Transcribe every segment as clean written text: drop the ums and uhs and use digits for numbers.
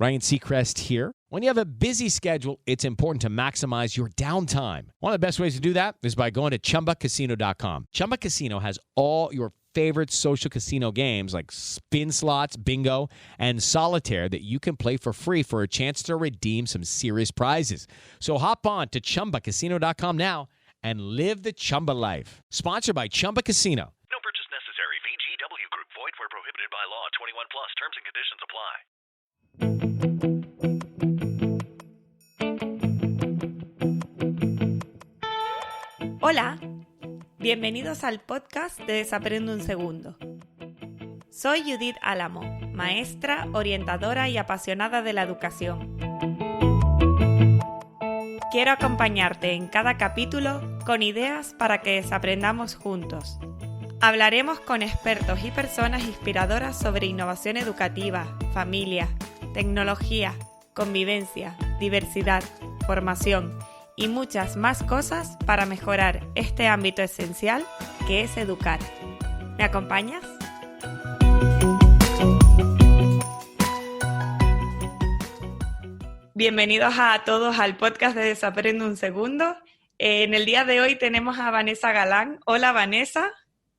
Ryan Seacrest here. When you have a busy schedule, it's important to maximize your downtime. One of the best ways to do that is by going to ChumbaCasino.com. Chumba Casino has all your favorite social casino games like spin slots, bingo, and solitaire that you can play for free for a chance to redeem some serious prizes. So hop on to ChumbaCasino.com now and live the Chumba life. Sponsored by Chumba Casino. No purchase necessary. VGW Group. Void where prohibited by law. 21 plus. Terms and conditions apply. Hola, bienvenidos al podcast de Desaprende un Segundo. Soy Judith Álamo, maestra, orientadora y apasionada de la educación. Quiero acompañarte en cada capítulo con ideas para que desaprendamos juntos. Hablaremos con expertos y personas inspiradoras sobre innovación educativa, familia, tecnología, convivencia, diversidad, formación y muchas más cosas para mejorar este ámbito esencial que es educar. ¿Me acompañas? Bienvenidos a todos al podcast de Desaprende un Segundo. En el día de hoy tenemos a Vanessa Galán. Hola, Vanessa.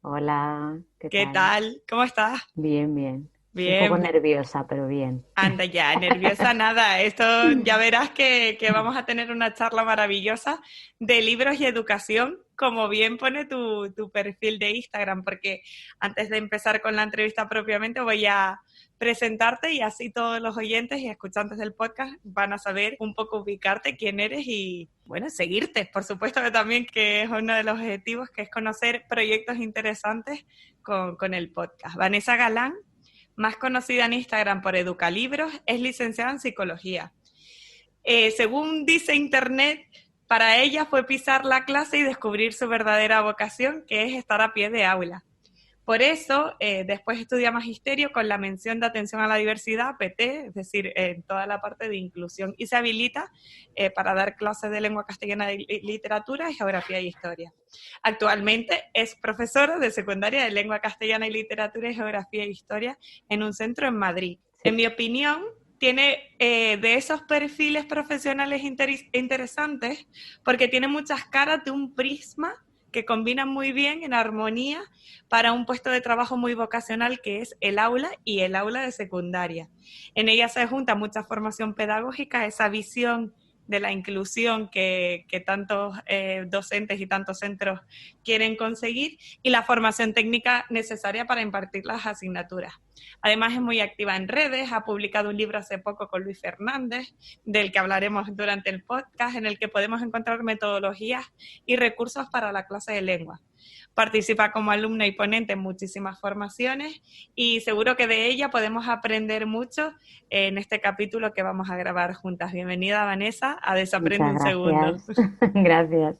Hola, ¿Qué tal? ¿Cómo estás? Bien, bien. Bien. Un poco nerviosa, pero bien. Anda ya, nerviosa nada. Esto ya verás que vamos a tener una charla maravillosa de libros y educación, como bien pone tu perfil de Instagram, porque antes de empezar con la entrevista propiamente voy a presentarte y así todos los oyentes y escuchantes del podcast van a saber un poco ubicarte, quién eres y, bueno, seguirte. Por supuesto que también que es uno de los objetivos, que es conocer proyectos interesantes con el podcast. Vanessa Galán, más conocida en Instagram por Educalibros, es licenciada en Psicología. Según dice Internet, para ella fue pisar la clase y descubrir su verdadera vocación, que es estar a pie de aula. Por eso, después estudia Magisterio con la mención de Atención a la Diversidad, PT, es decir, en toda la parte de inclusión, y se habilita para dar clases de lengua castellana y literatura, geografía y historia. Actualmente es profesora de secundaria de lengua castellana y literatura y geografía y historia en un centro en Madrid. Sí. En mi opinión, tiene de esos perfiles profesionales interesantes porque tiene muchas caras de un prisma que combinan muy bien en armonía para un puesto de trabajo muy vocacional que es el aula y el aula de secundaria. En ella se junta mucha formación pedagógica, esa visión de la inclusión que tantos docentes y tantos centros quieren conseguir y la formación técnica necesaria para impartir las asignaturas. Además es muy activa en redes, ha publicado un libro hace poco con Luis Fernández, del que hablaremos durante el podcast, en el que podemos encontrar metodologías y recursos para la clase de lengua. Participa como alumna y ponente en muchísimas formaciones y seguro que de ella podemos aprender mucho en este capítulo que vamos a grabar juntas. Bienvenida, Vanessa, a Desaprende un Segundo. Gracias.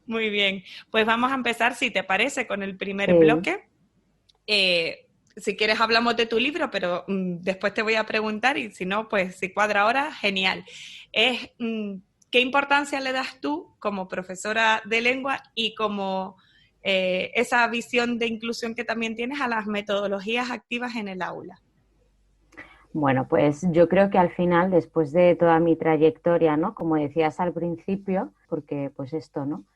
Muy bien, pues vamos a empezar, si te parece, con el primer bloque. Si quieres hablamos de tu libro, pero después te voy a preguntar y si no, pues si cuadra ahora, genial. ¿Qué importancia le das tú como profesora de lengua y como esa visión de inclusión que también tienes a las metodologías activas en el aula? Bueno, pues yo creo que al final, después de toda mi trayectoria, ¿no? Como decías al principio, porque pues esto, ¿no?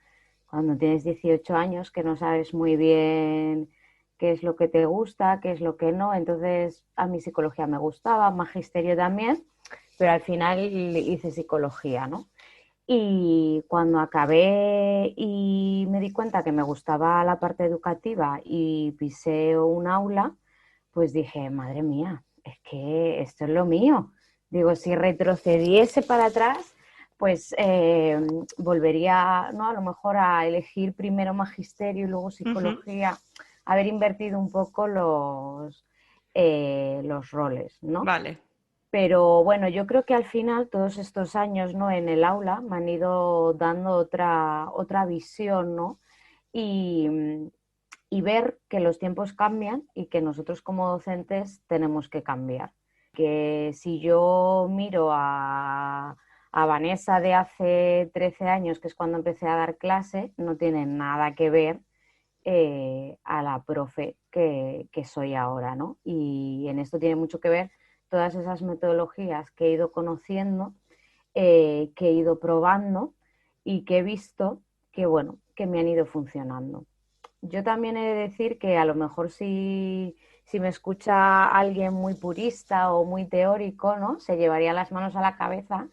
Cuando tienes 18 años que no sabes muy bien qué es lo que te gusta, qué es lo que no, entonces a mí psicología me gustaba, magisterio también, pero al final hice psicología, ¿no? Y cuando acabé y me di cuenta que me gustaba la parte educativa y pisé un aula, pues dije, madre mía, es que esto es lo mío. Digo, si retrocediese para atrás, pues volvería, ¿no? A lo mejor a elegir primero magisterio y luego psicología, haber invertido un poco los roles, ¿no? Vale. Pero bueno, yo creo que al final todos estos años, ¿no? En el aula me han ido dando otra visión, ¿no? Y ver que los tiempos cambian y que nosotros como docentes tenemos que cambiar. Que si yo miro a Vanessa de hace 13 años, que es cuando empecé a dar clase, no tiene nada que ver a la profe que soy ahora, ¿no? Y en esto tiene mucho que ver todas esas metodologías que he ido conociendo, que he ido probando y que he visto que, bueno, que me han ido funcionando. Yo también he de decir que a lo mejor si me escucha alguien muy purista o muy teórico, ¿no? Se llevaría las manos a la cabeza,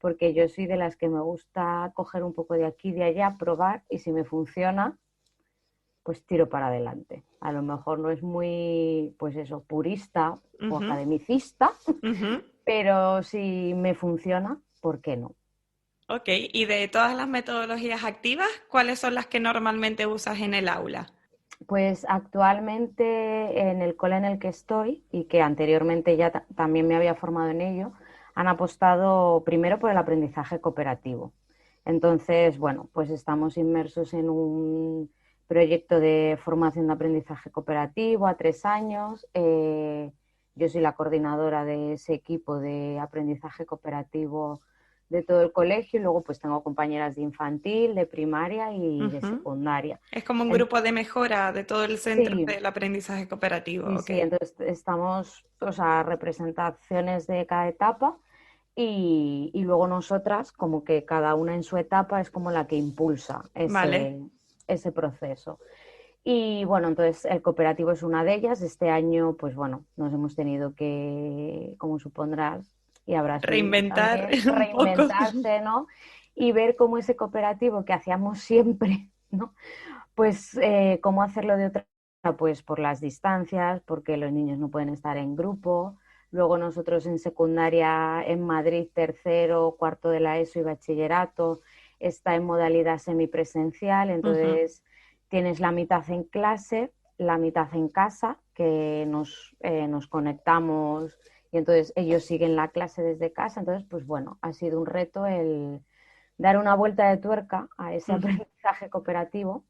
porque yo soy de las que me gusta coger un poco de aquí y de allá, probar, y si me funciona, pues tiro para adelante. A lo mejor no es muy, pues eso, purista o academicista, pero si me funciona, ¿por qué no? Ok, y de todas las metodologías activas, ¿cuáles son las que normalmente usas en el aula? Pues actualmente en el cole en el que estoy y que anteriormente ya también me había formado en ello, han apostado primero por el aprendizaje cooperativo. Entonces, bueno, pues estamos inmersos en un proyecto de formación de aprendizaje cooperativo a 3 años. Yo soy la coordinadora de ese equipo de aprendizaje cooperativo de todo el colegio y luego pues tengo compañeras de infantil, de primaria y de secundaria. Es como un grupo de mejora de todo el centro Sí, del aprendizaje cooperativo. sí, Okay. sí, entonces estamos, o sea, representaciones de cada etapa y luego nosotras, como que cada una en su etapa es como la que impulsa Vale. ese proceso. Y bueno, entonces el cooperativo es una de ellas. Este año, pues bueno, nos hemos tenido que, como supondrás, y habrás vivido Reinventar también, un poco. reinventarse, ¿no? Y ver cómo ese cooperativo que hacíamos siempre, ¿no? Pues cómo hacerlo de otra manera, pues por las distancias, porque los niños no pueden estar en grupo. Luego nosotros en secundaria en Madrid, tercero, cuarto de la ESO y bachillerato, está en modalidad semipresencial, entonces tienes la mitad en clase, la mitad en casa, que nos conectamos y entonces ellos siguen la clase desde casa. Entonces, pues bueno, ha sido un reto el dar una vuelta de tuerca a ese aprendizaje cooperativo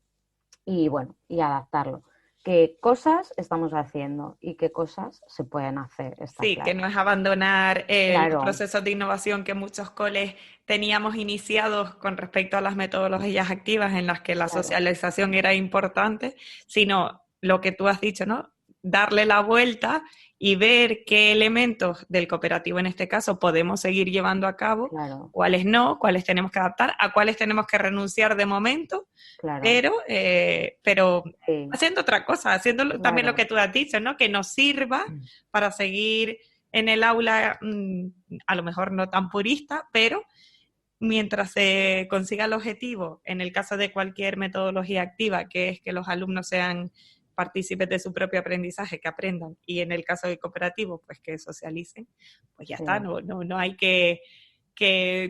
y bueno, y adaptarlo. ¿Qué cosas estamos haciendo y qué cosas se pueden hacer? Está Sí, claro. que no es abandonar los Claro, procesos de innovación que muchos coles teníamos iniciados con respecto a las metodologías activas en las que la claro, socialización era importante, sino lo que tú has dicho, ¿no? Darle la vuelta y ver qué elementos del cooperativo en este caso podemos seguir llevando a cabo, claro, cuáles no, cuáles tenemos que adaptar, a cuáles tenemos que renunciar de momento, claro. pero Sí, haciendo otra cosa, haciendo también lo claro. que tú has dicho, ¿no? Que nos sirva para seguir en el aula, a lo mejor no tan purista, pero mientras se consiga el objetivo, en el caso de cualquier metodología activa, que es que los alumnos sean partícipes de su propio aprendizaje, que aprendan, y en el caso del cooperativo, pues que socialicen, pues ya Sí. está, no hay que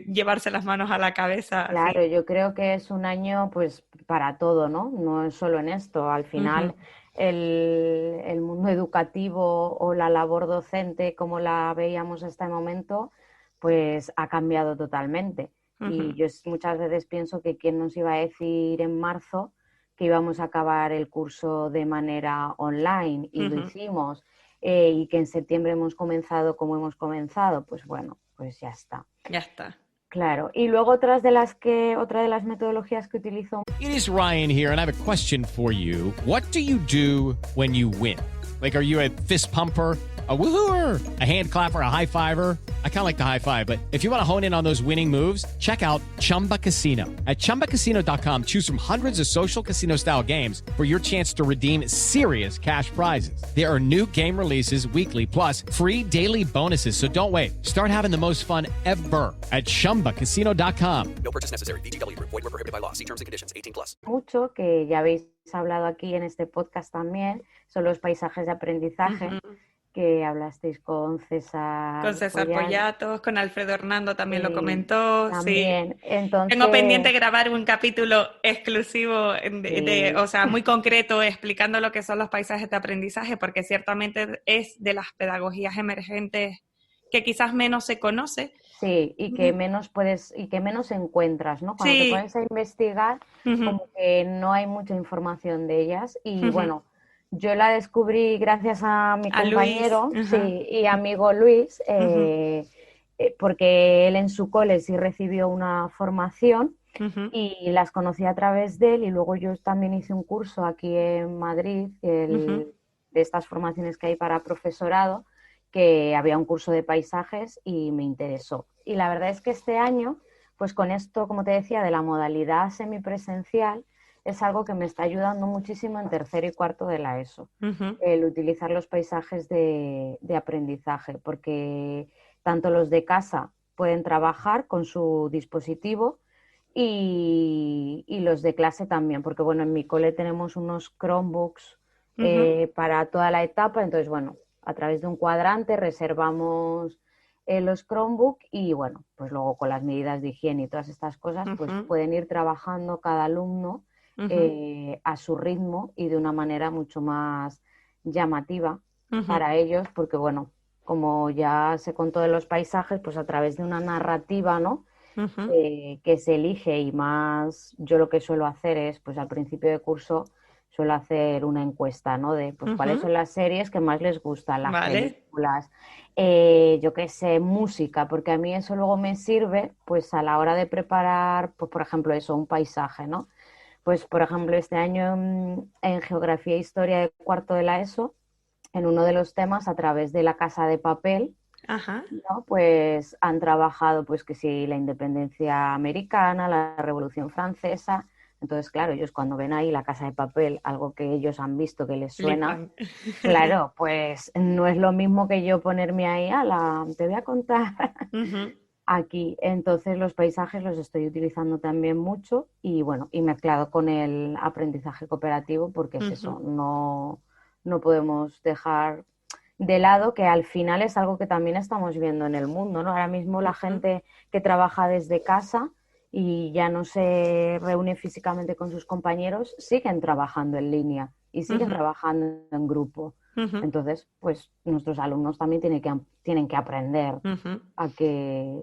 llevarse las manos a la cabeza Claro, así. yo creo que es un año pues para todo, ¿no? No es solo en esto. Al final el mundo educativo o la labor docente como la veíamos hasta el momento, pues ha cambiado totalmente. Y yo muchas veces pienso que quién nos iba a decir en marzo que íbamos a acabar el curso de manera online y lo hicimos, y que en septiembre hemos comenzado como hemos comenzado, pues bueno, pues ya está. Ya está. Claro, y luego otra de las metodologías que utilizo. It is Ryan here, and I have a question for you. What do you do when you win? Like, are you a fist pumper, a woohooer, a hand clapper, a high fiver? I kind of like the high five, but if you want to hone in on those winning moves, check out Chumba Casino. At ChumbaCasino.com, choose from hundreds of social casino-style games for your chance to redeem serious cash prizes. There are new game releases weekly, plus free daily bonuses, so don't wait. Start having the most fun ever at ChumbaCasino.com. No purchase necessary. VGW Group. Void where prohibited by law. See terms and conditions. 18+. Mucho, que ya habéis hablado aquí en este podcast también, son los paisajes de aprendizaje, que hablasteis con César. Con César Pollatos, con Alfredo Hernando también lo comentó. También. Sí. Entonces, Tengo pendiente grabar un capítulo exclusivo, Sí. o sea, muy concreto, explicando lo que son los paisajes de aprendizaje, porque ciertamente es de las pedagogías emergentes que quizás menos se conoce. Sí, y que menos encuentras, ¿no? Cuando te Sí. pones a investigar, como que no hay mucha información de ellas. Y bueno, yo la descubrí gracias a mi compañero y amigo Luis, porque él en su cole sí recibió una formación y las conocí a través de él, y luego yo también hice un curso aquí en Madrid de estas formaciones que hay para profesorado, que había un curso de paisajes y me interesó. Y la verdad es que este año, pues con esto, como te decía, de la modalidad semipresencial, es algo que me está ayudando muchísimo en tercero y cuarto de la ESO, el utilizar los paisajes de aprendizaje, porque tanto los de casa pueden trabajar con su dispositivo y los de clase también, porque bueno, en mi cole tenemos unos Chromebooks para toda la etapa, entonces bueno, a través de un cuadrante reservamos los Chromebook y bueno, pues luego con las medidas de higiene y todas estas cosas, pues pueden ir trabajando cada alumno a su ritmo y de una manera mucho más llamativa para ellos, porque bueno, como ya se contó de los paisajes, pues a través de una narrativa, ¿no? Que se elige y más, yo lo que suelo hacer es, pues al principio de curso suelo hacer una encuesta, ¿no? De pues cuáles son las series que más les gustan, las películas, yo qué sé, música, porque a mí eso luego me sirve, pues a la hora de preparar, pues por ejemplo eso, un paisaje, ¿no? Pues por ejemplo este año en Geografía e Historia de cuarto de la ESO, en uno de los temas a través de La Casa de Papel, ¿no? Pues han trabajado pues que sí, la independencia americana, la Revolución Francesa. Entonces, claro, ellos cuando ven ahí La Casa de Papel, algo que ellos han visto que les suena, claro, pues no es lo mismo que yo ponerme ahí, te voy a contar aquí. Entonces los paisajes los estoy utilizando también mucho y bueno, y mezclado con el aprendizaje cooperativo, porque es eso, no podemos dejar de lado que al final es algo que también estamos viendo en el mundo, ¿no? Ahora mismo la gente que trabaja desde casa y ya no se reúne físicamente con sus compañeros, siguen trabajando en línea y siguen trabajando en grupo. Entonces, pues nuestros alumnos también tienen que aprender a que...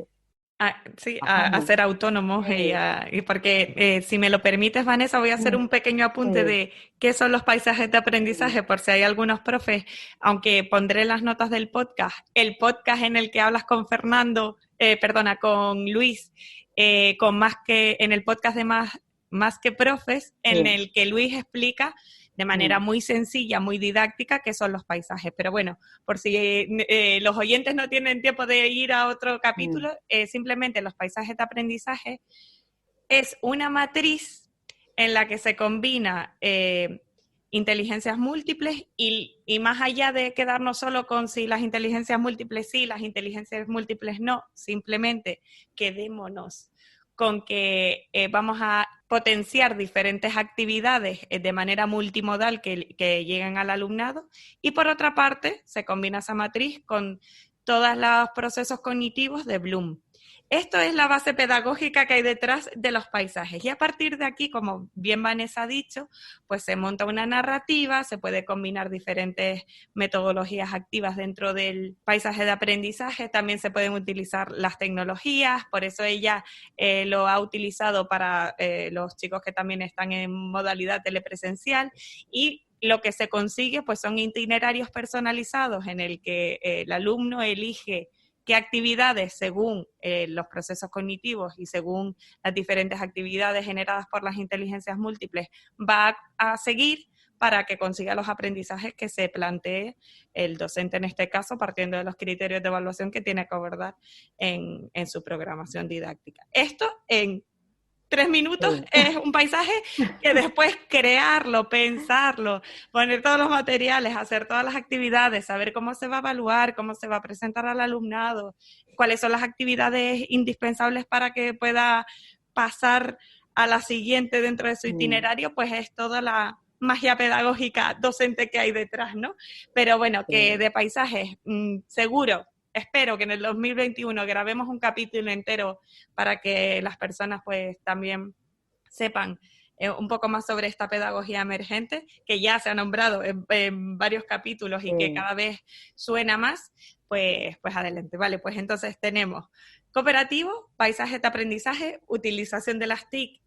a ser autónomos y porque si me lo permites, Vanessa, voy a hacer un pequeño apunte de qué son los paisajes de aprendizaje, por si hay algunos profes, aunque pondré las notas del podcast, el podcast en el que hablas con con Luis, en el podcast de más que profes, en el que Luis explica de manera muy sencilla, muy didáctica, qué son los paisajes. Pero bueno, por si los oyentes no tienen tiempo de ir a otro capítulo, simplemente los paisajes de aprendizaje es una matriz en la que se combina inteligencias múltiples y más allá de quedarnos solo con si las inteligencias múltiples sí, las inteligencias múltiples no, simplemente quedémonos con que vamos a potenciar diferentes actividades de manera multimodal que lleguen al alumnado y por otra parte se combina esa matriz con todos los procesos cognitivos de Bloom. Esto es la base pedagógica que hay detrás de los paisajes y a partir de aquí, como bien Vanessa ha dicho, pues se monta una narrativa, se puede combinar diferentes metodologías activas dentro del paisaje de aprendizaje, también se pueden utilizar las tecnologías, por eso ella lo ha utilizado para los chicos que también están en modalidad telepresencial y lo que se consigue pues son itinerarios personalizados en el que el alumno elige qué actividades, según los procesos cognitivos y según las diferentes actividades generadas por las inteligencias múltiples, va a seguir para que consiga los aprendizajes que se plantee el docente en este caso, partiendo de los criterios de evaluación que tiene que abordar en su programación didáctica. Esto en 3 minutos es un paisaje que después crearlo, pensarlo, poner todos los materiales, hacer todas las actividades, saber cómo se va a evaluar, cómo se va a presentar al alumnado, cuáles son las actividades indispensables para que pueda pasar a la siguiente dentro de su itinerario, pues es toda la magia pedagógica docente que hay detrás, ¿no? Pero bueno, que de paisajes, seguro. Espero que en el 2021 grabemos un capítulo entero para que las personas pues también sepan un poco más sobre esta pedagogía emergente, que ya se ha nombrado en varios capítulos y que cada vez suena más, pues adelante. Vale, pues entonces tenemos cooperativo, paisaje de aprendizaje, utilización de las TIC,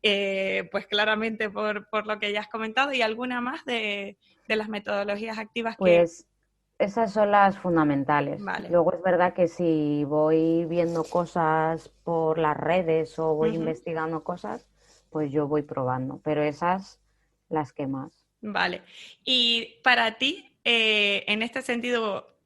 pues claramente por lo que ya has comentado, y alguna más de las metodologías activas pues... Esas son las fundamentales. Vale. Luego es verdad que si voy viendo cosas por las redes o voy investigando cosas, pues yo voy probando, pero esas las que más. Vale. Y para ti, en este sentido,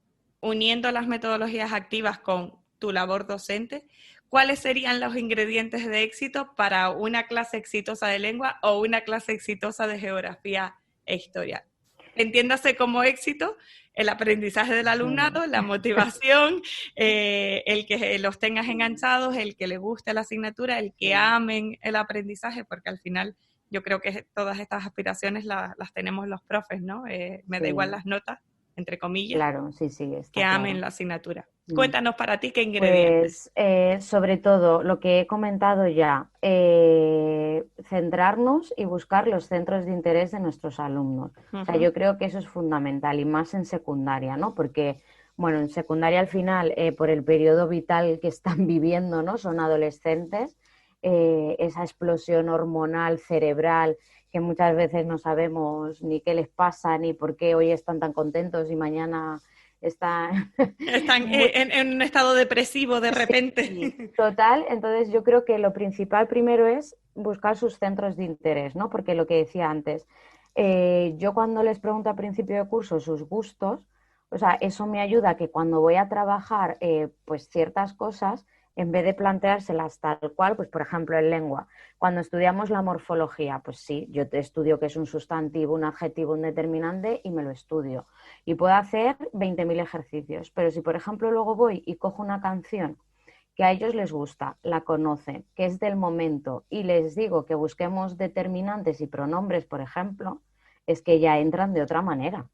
uniendo las metodologías activas con tu labor docente, ¿cuáles serían los ingredientes de éxito para una clase exitosa de lengua o una clase exitosa de geografía e historia? Entiéndase como éxito el aprendizaje del alumnado, la motivación, el que los tengas enganchados, el que les guste la asignatura, el que amen el aprendizaje, porque al final yo creo que todas estas aspiraciones las tenemos los profes, ¿no? Me da igual las notas, entre comillas, claro, sí, está que amen claro la asignatura. Cuéntanos para ti qué ingredientes. Pues sobre todo lo que he comentado ya, centrarnos y buscar los centros de interés de nuestros alumnos. O sea, yo creo que eso es fundamental y más en secundaria, ¿no? Porque, bueno, en secundaria al final, por el periodo vital que están viviendo, ¿no? Son adolescentes, esa explosión hormonal, cerebral, que muchas veces no sabemos ni qué les pasa, ni por qué hoy están tan contentos y mañana están en un estado depresivo de repente. Sí, total, entonces yo creo que lo principal primero es buscar sus centros de interés, ¿no? Porque lo que decía antes, yo cuando les pregunto a principio de curso sus gustos, o sea, eso me ayuda a que cuando voy a trabajar pues ciertas cosas, en vez de planteárselas tal cual, pues por ejemplo en lengua, cuando estudiamos la morfología, pues sí, yo te estudio qué es un sustantivo, un adjetivo, un determinante y me lo estudio. Y puedo hacer 20.000 ejercicios, pero si por ejemplo luego voy y cojo una canción que a ellos les gusta, la conocen, que es del momento y les digo que busquemos determinantes y pronombres, por ejemplo, es que ya entran de otra manera.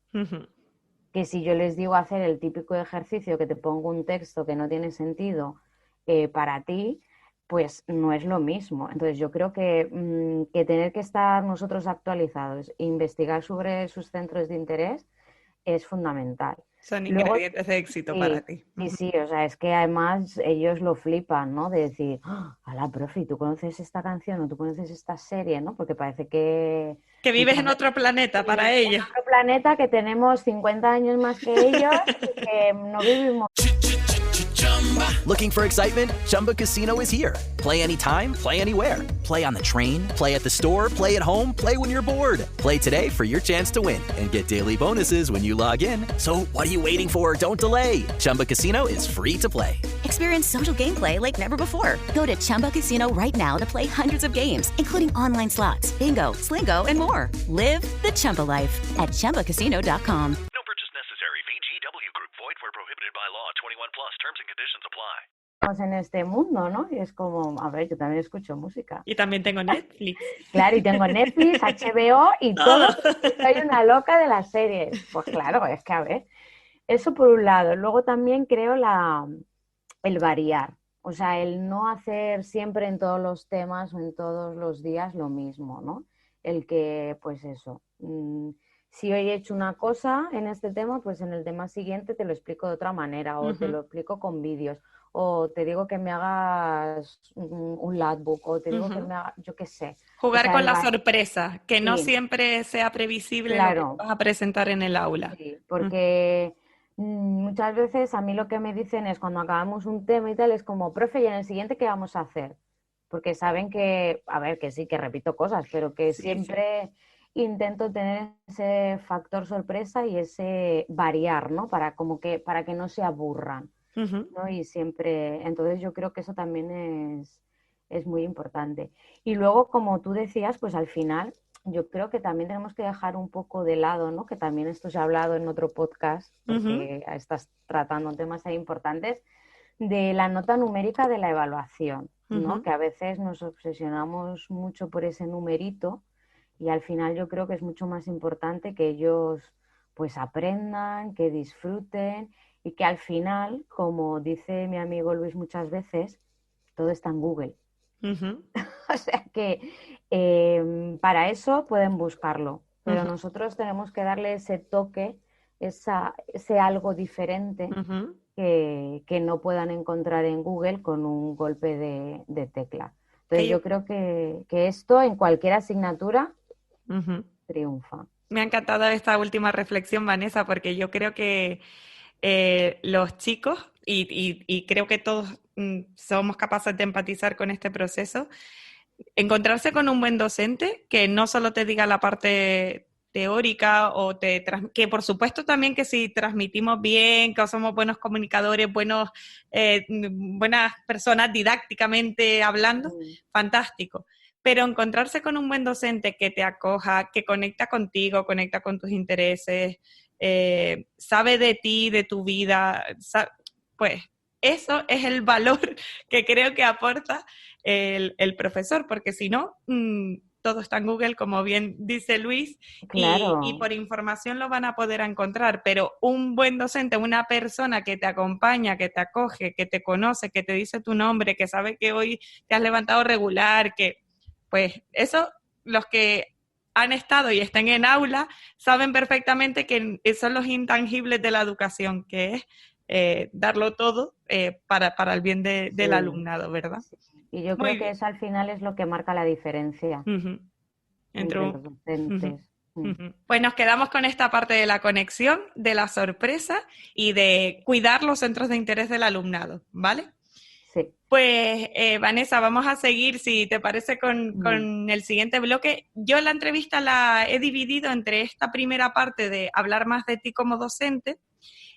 Que si yo les digo hacer el típico ejercicio que te pongo un texto que no tiene sentido para ti, pues no es lo mismo. Entonces yo creo que tener que estar nosotros actualizados e investigar sobre sus centros de interés es fundamental. Son ingredientes de éxito para ti. Sí, o sea, es que además ellos lo flipan, ¿no? De decir, ¡hala, profe! ¿Tú conoces esta canción o tú conoces esta serie, ¿no? Porque parece que vives en otro planeta para ellos. En otro planeta, que tenemos 50 años más que ellos y que no vivimos. Looking for excitement? Chumba Casino is here. Play anytime, play anywhere. Play on the train, play at the store, play at home, play when you're bored. Play today for your chance to win and get daily bonuses when you log in. So what are you waiting for? Don't delay. Chumba Casino is free to play. Experience social gameplay like never before. Go to Chumba Casino right now to play hundreds of games, including online slots, bingo, Slingo, and more. Live the Chumba life at ChumbaCasino.com. No purchase necessary. VGW Group. Void where prohibited by law. 21 plus. Terms and conditions apply. En este mundo, ¿no? Y es como, a ver, yo también escucho música. Y también tengo Netflix. Claro, y tengo Netflix, HBO y todo. Soy una loca de las series. Pues claro, es que a ver, eso por un lado. Luego también creo el variar. O sea, el no hacer siempre en todos los temas o en todos los días lo mismo, ¿no? El que, pues eso, si hoy he hecho una cosa en este tema, pues en el tema siguiente te lo explico de otra manera o te lo explico con vídeos. O te digo que me hagas un latbook, o te digo que me hagas, yo qué sé. Jugar, o sea, con la sorpresa, que sí, no siempre sea previsible, claro, lo que vas a presentar en el aula. Sí, porque muchas veces a mí lo que me dicen es cuando acabamos un tema y tal, es como, profe, ¿y en el siguiente qué vamos a hacer? Porque saben que, a ver, que sí, que repito cosas, pero que siempre intento tener ese factor sorpresa y ese variar, ¿no? Para que no se aburran. ¿no? Y siempre, entonces yo creo que eso también es muy importante. Y luego, como tú decías, pues al final yo creo que también tenemos que dejar un poco de lado, ¿no? Que también esto se ha hablado en otro podcast, porque estás tratando temas ahí importantes, de la nota numérica de la evaluación, ¿no? Que a veces nos obsesionamos mucho por ese numerito y al final yo creo que es mucho más importante que ellos pues aprendan, que disfruten y que al final, como dice mi amigo Luis muchas veces, todo está en Google. O sea que para eso pueden buscarlo, pero nosotros tenemos que darle ese toque, ese algo diferente que no puedan encontrar en Google con un golpe de tecla. Entonces yo creo que esto en cualquier asignatura triunfa. Me ha encantado esta última reflexión, Vanessa, porque yo creo que los chicos, y creo que todos somos capaces de empatizar con este proceso, encontrarse con un buen docente que no solo te diga la parte teórica o que por supuesto también que si transmitimos bien, que somos buenos comunicadores, buenas personas didácticamente hablando, fantástico. Pero encontrarse con un buen docente que te acoja, que conecta contigo, conecta con tus intereses, sabe de ti, de tu vida, pues eso es el valor que creo que aporta el profesor, porque si no, todo está en Google, como bien dice Luis, Claro. y por información lo van a poder encontrar, pero un buen docente, una persona que te acompaña, que te acoge, que te conoce, que te dice tu nombre, que sabe que hoy te has levantado regular, pues eso, los que han estado y están en aula, saben perfectamente que son los intangibles de la educación, que es darlo todo para el bien del alumnado, ¿verdad? Sí. Y yo Muy creo que bien. eso al final es lo que marca la diferencia entre los docentes. Pues nos quedamos con esta parte de la conexión, de la sorpresa y de cuidar los centros de interés del alumnado, ¿vale? Sí. Pues Vanessa, vamos a seguir, si te parece, con el siguiente bloque. Yo la entrevista la he dividido entre esta primera parte de hablar más de ti como docente.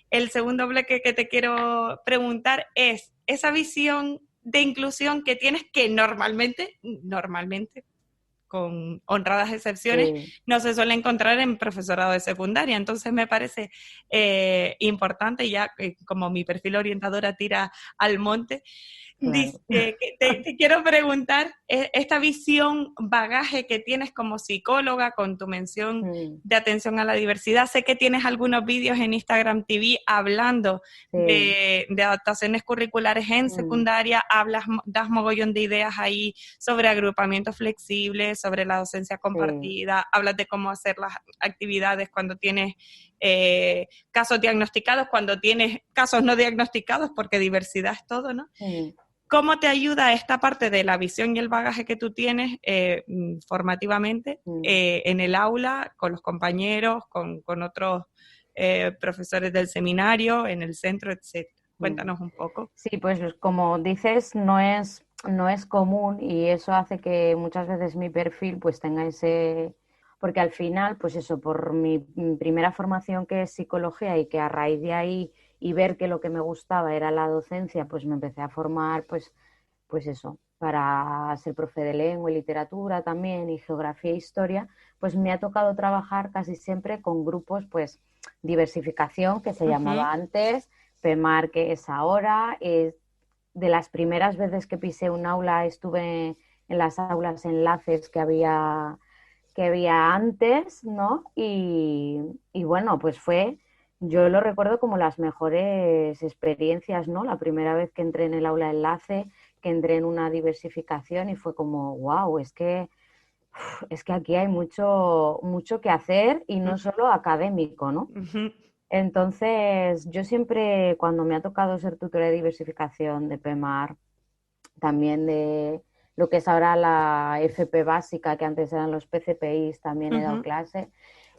El segundo bloque que te quiero preguntar es esa visión de inclusión que tienes que normalmente, con honradas excepciones, no se suele encontrar en profesorado de secundaria. Entonces me parece importante, ya como mi perfil orientadora tira al monte, Claro. te quiero preguntar, esta visión, bagaje que tienes como psicóloga con tu mención de atención a la diversidad, sé que tienes algunos vídeos en Instagram TV hablando de adaptaciones curriculares en secundaria, das mogollón de ideas ahí sobre agrupamientos flexibles, sobre la docencia compartida, hablas de cómo hacer las actividades cuando tienes casos diagnosticados, cuando tienes casos no diagnosticados, porque diversidad es todo, ¿no? ¿Cómo te ayuda esta parte de la visión y el bagaje que tú tienes formativamente en el aula, con los compañeros, con otros profesores del seminario, en el centro, etcétera? Cuéntanos un poco. Sí, pues como dices, no es común y eso hace que muchas veces mi perfil pues tenga ese... Porque al final, pues eso, por mi primera formación que es psicología y que a raíz de ahí y ver que lo que me gustaba era la docencia, pues me empecé a formar, pues eso, para ser profe de lengua y literatura también, y geografía e historia, pues me ha tocado trabajar casi siempre con grupos, pues diversificación, que se llamaba antes, PEMAR, que es ahora. De las primeras veces que pisé un aula estuve en las aulas enlaces que había antes, ¿no? Y bueno, pues yo lo recuerdo como las mejores experiencias, ¿no? La primera vez que entré en el aula enlace, que entré en una diversificación y fue como, wow, es que aquí hay mucho que hacer y no solo académico, ¿no? Entonces, yo siempre, cuando me ha tocado ser tutora de diversificación de PEMAR, también de lo que es ahora la FP básica, que antes eran los PCPIs, también he dado clase.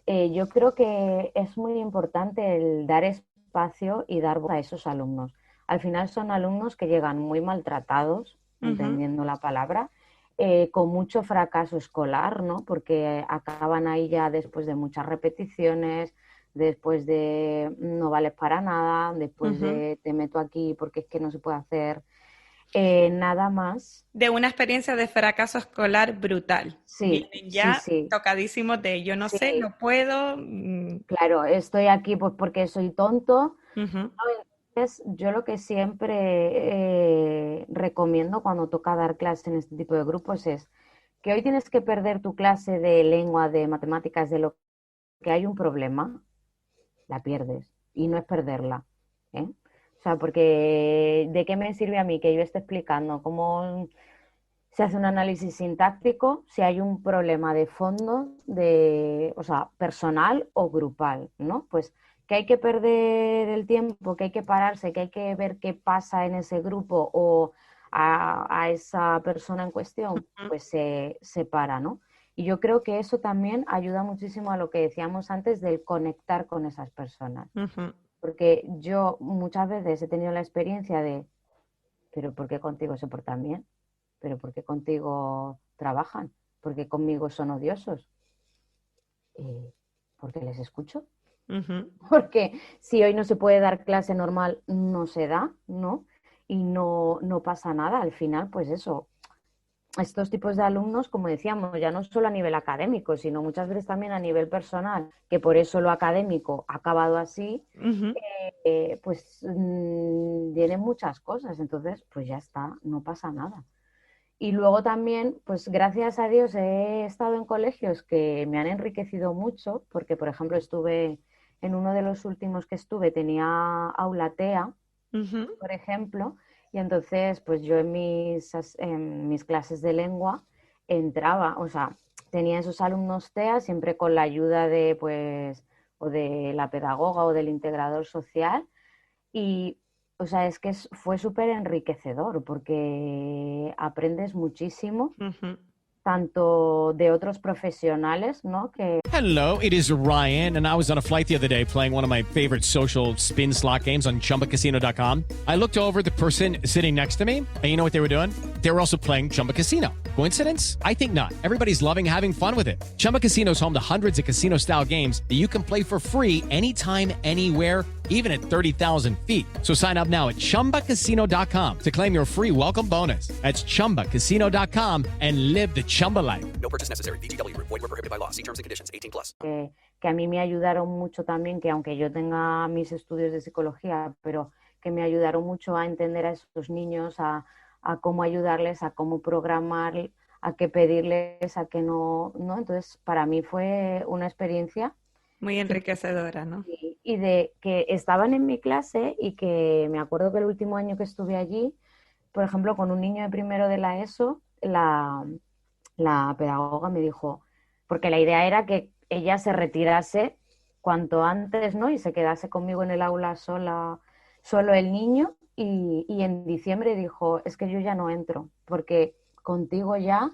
Yo creo que es muy importante el dar espacio y dar voz a esos alumnos. Al final son alumnos que llegan muy maltratados, entendiendo la palabra, con mucho fracaso escolar, ¿no? Porque acaban ahí ya después de muchas repeticiones, después de no vales para nada, después de te meto aquí porque es que no se puede hacer nada más. De una experiencia de fracaso escolar brutal. Sí, vienen ya sí. tocadísimos de yo no sé, no puedo. Claro, estoy aquí pues porque soy tonto. Entonces, yo lo que siempre recomiendo cuando toca dar clase en este tipo de grupos es que hoy tienes que perder tu clase de lengua, de matemáticas, de lo que hay un problema, la pierdes. Y no es perderla, ¿eh? O sea, porque ¿de qué me sirve a mí que yo esté explicando cómo se hace un análisis sintáctico si hay un problema de fondo, o sea, personal o grupal, ¿no? Pues que hay que perder el tiempo, que hay que pararse, que hay que ver qué pasa en ese grupo o a esa persona en cuestión, pues se para, ¿no? Y yo creo que eso también ayuda muchísimo a lo que decíamos antes del conectar con esas personas. Porque yo muchas veces he tenido la experiencia de, pero ¿por qué contigo se portan bien? ¿Pero por qué contigo trabajan? ¿Por qué conmigo son odiosos? porque les escucho. Ujú. Porque si hoy no se puede dar clase normal, no se da, ¿no? Y no pasa nada. Al final, pues eso, estos tipos de alumnos, como decíamos, ya no solo a nivel académico, sino muchas veces también a nivel personal, que por eso lo académico ha acabado así, Ujú. pues tienen muchas cosas. Entonces, pues ya está, no pasa nada. Y luego también, pues gracias a Dios he estado en colegios que me han enriquecido mucho, porque por ejemplo estuve en uno de los últimos que estuve, tenía aula TEA, Ujú. por ejemplo, y entonces pues yo en mis clases de lengua entraba, o sea, tenía esos alumnos TEA siempre con la ayuda de pues o de la pedagoga o del integrador social y, o sea, es que fue súper enriquecedor porque aprendes muchísimo, Ujú. tanto de otros profesionales, ¿no? Que Hello, it is Ryan, and I was on a flight the other day playing one of my favorite social spin slot games on ChumbaCasino.com. I looked over at the person sitting next to me, and you know what they were doing? They were also playing Chumba Casino. Coincidence? I think not. Everybody's loving having fun with it. Chumba Casino is home to hundreds of casino-style games that you can play for free anytime, anywhere, even at 30,000 feet. So sign up now at ChumbaCasino.com to claim your free welcome bonus. That's ChumbaCasino.com and live the Chumba life. No purchase necessary. VGW Group. Void were prohibited by law. See terms and conditions. 18+. que a mí me ayudaron mucho también, que aunque yo tenga mis estudios de psicología, pero que me ayudaron mucho a entender a esos niños, a cómo ayudarles, a cómo programar, a qué pedirles, a qué no. Entonces, para mí fue una experiencia Muy enriquecedora, ¿no? y de que estaban en mi clase y que me acuerdo que el último año que estuve allí, por ejemplo, con un niño de primero de la ESO, la pedagoga me dijo, porque la idea era que ella se retirase cuanto antes, ¿no? Y se quedase conmigo en el aula solo el niño y en diciembre dijo, es que yo ya no entro, porque contigo ya,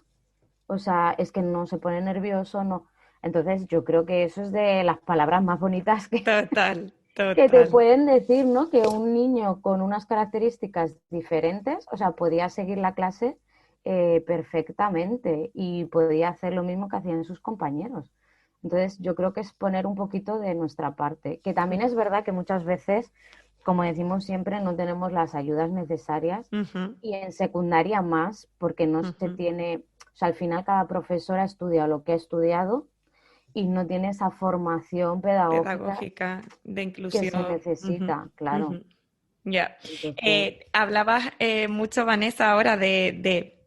o sea, es que no se pone nervioso, no. Entonces yo creo que eso es de las palabras más bonitas Total, que te total. pueden decir, ¿no? Que un niño con unas características diferentes, o sea, podía seguir la clase perfectamente y podía hacer lo mismo que hacían sus compañeros. Entonces, yo creo que es poner un poquito de nuestra parte, que también es verdad que muchas veces, como decimos siempre, no tenemos las ayudas necesarias Ujú. y en secundaria más, porque no se Ujú. tiene, o sea, al final cada profesora estudia lo que ha estudiado y no tiene esa formación pedagógica Pedagógica de que se inclusión. Ujú. necesita, claro. Ujú. Ya. Entonces, Hablabas mucho, Vanessa, ahora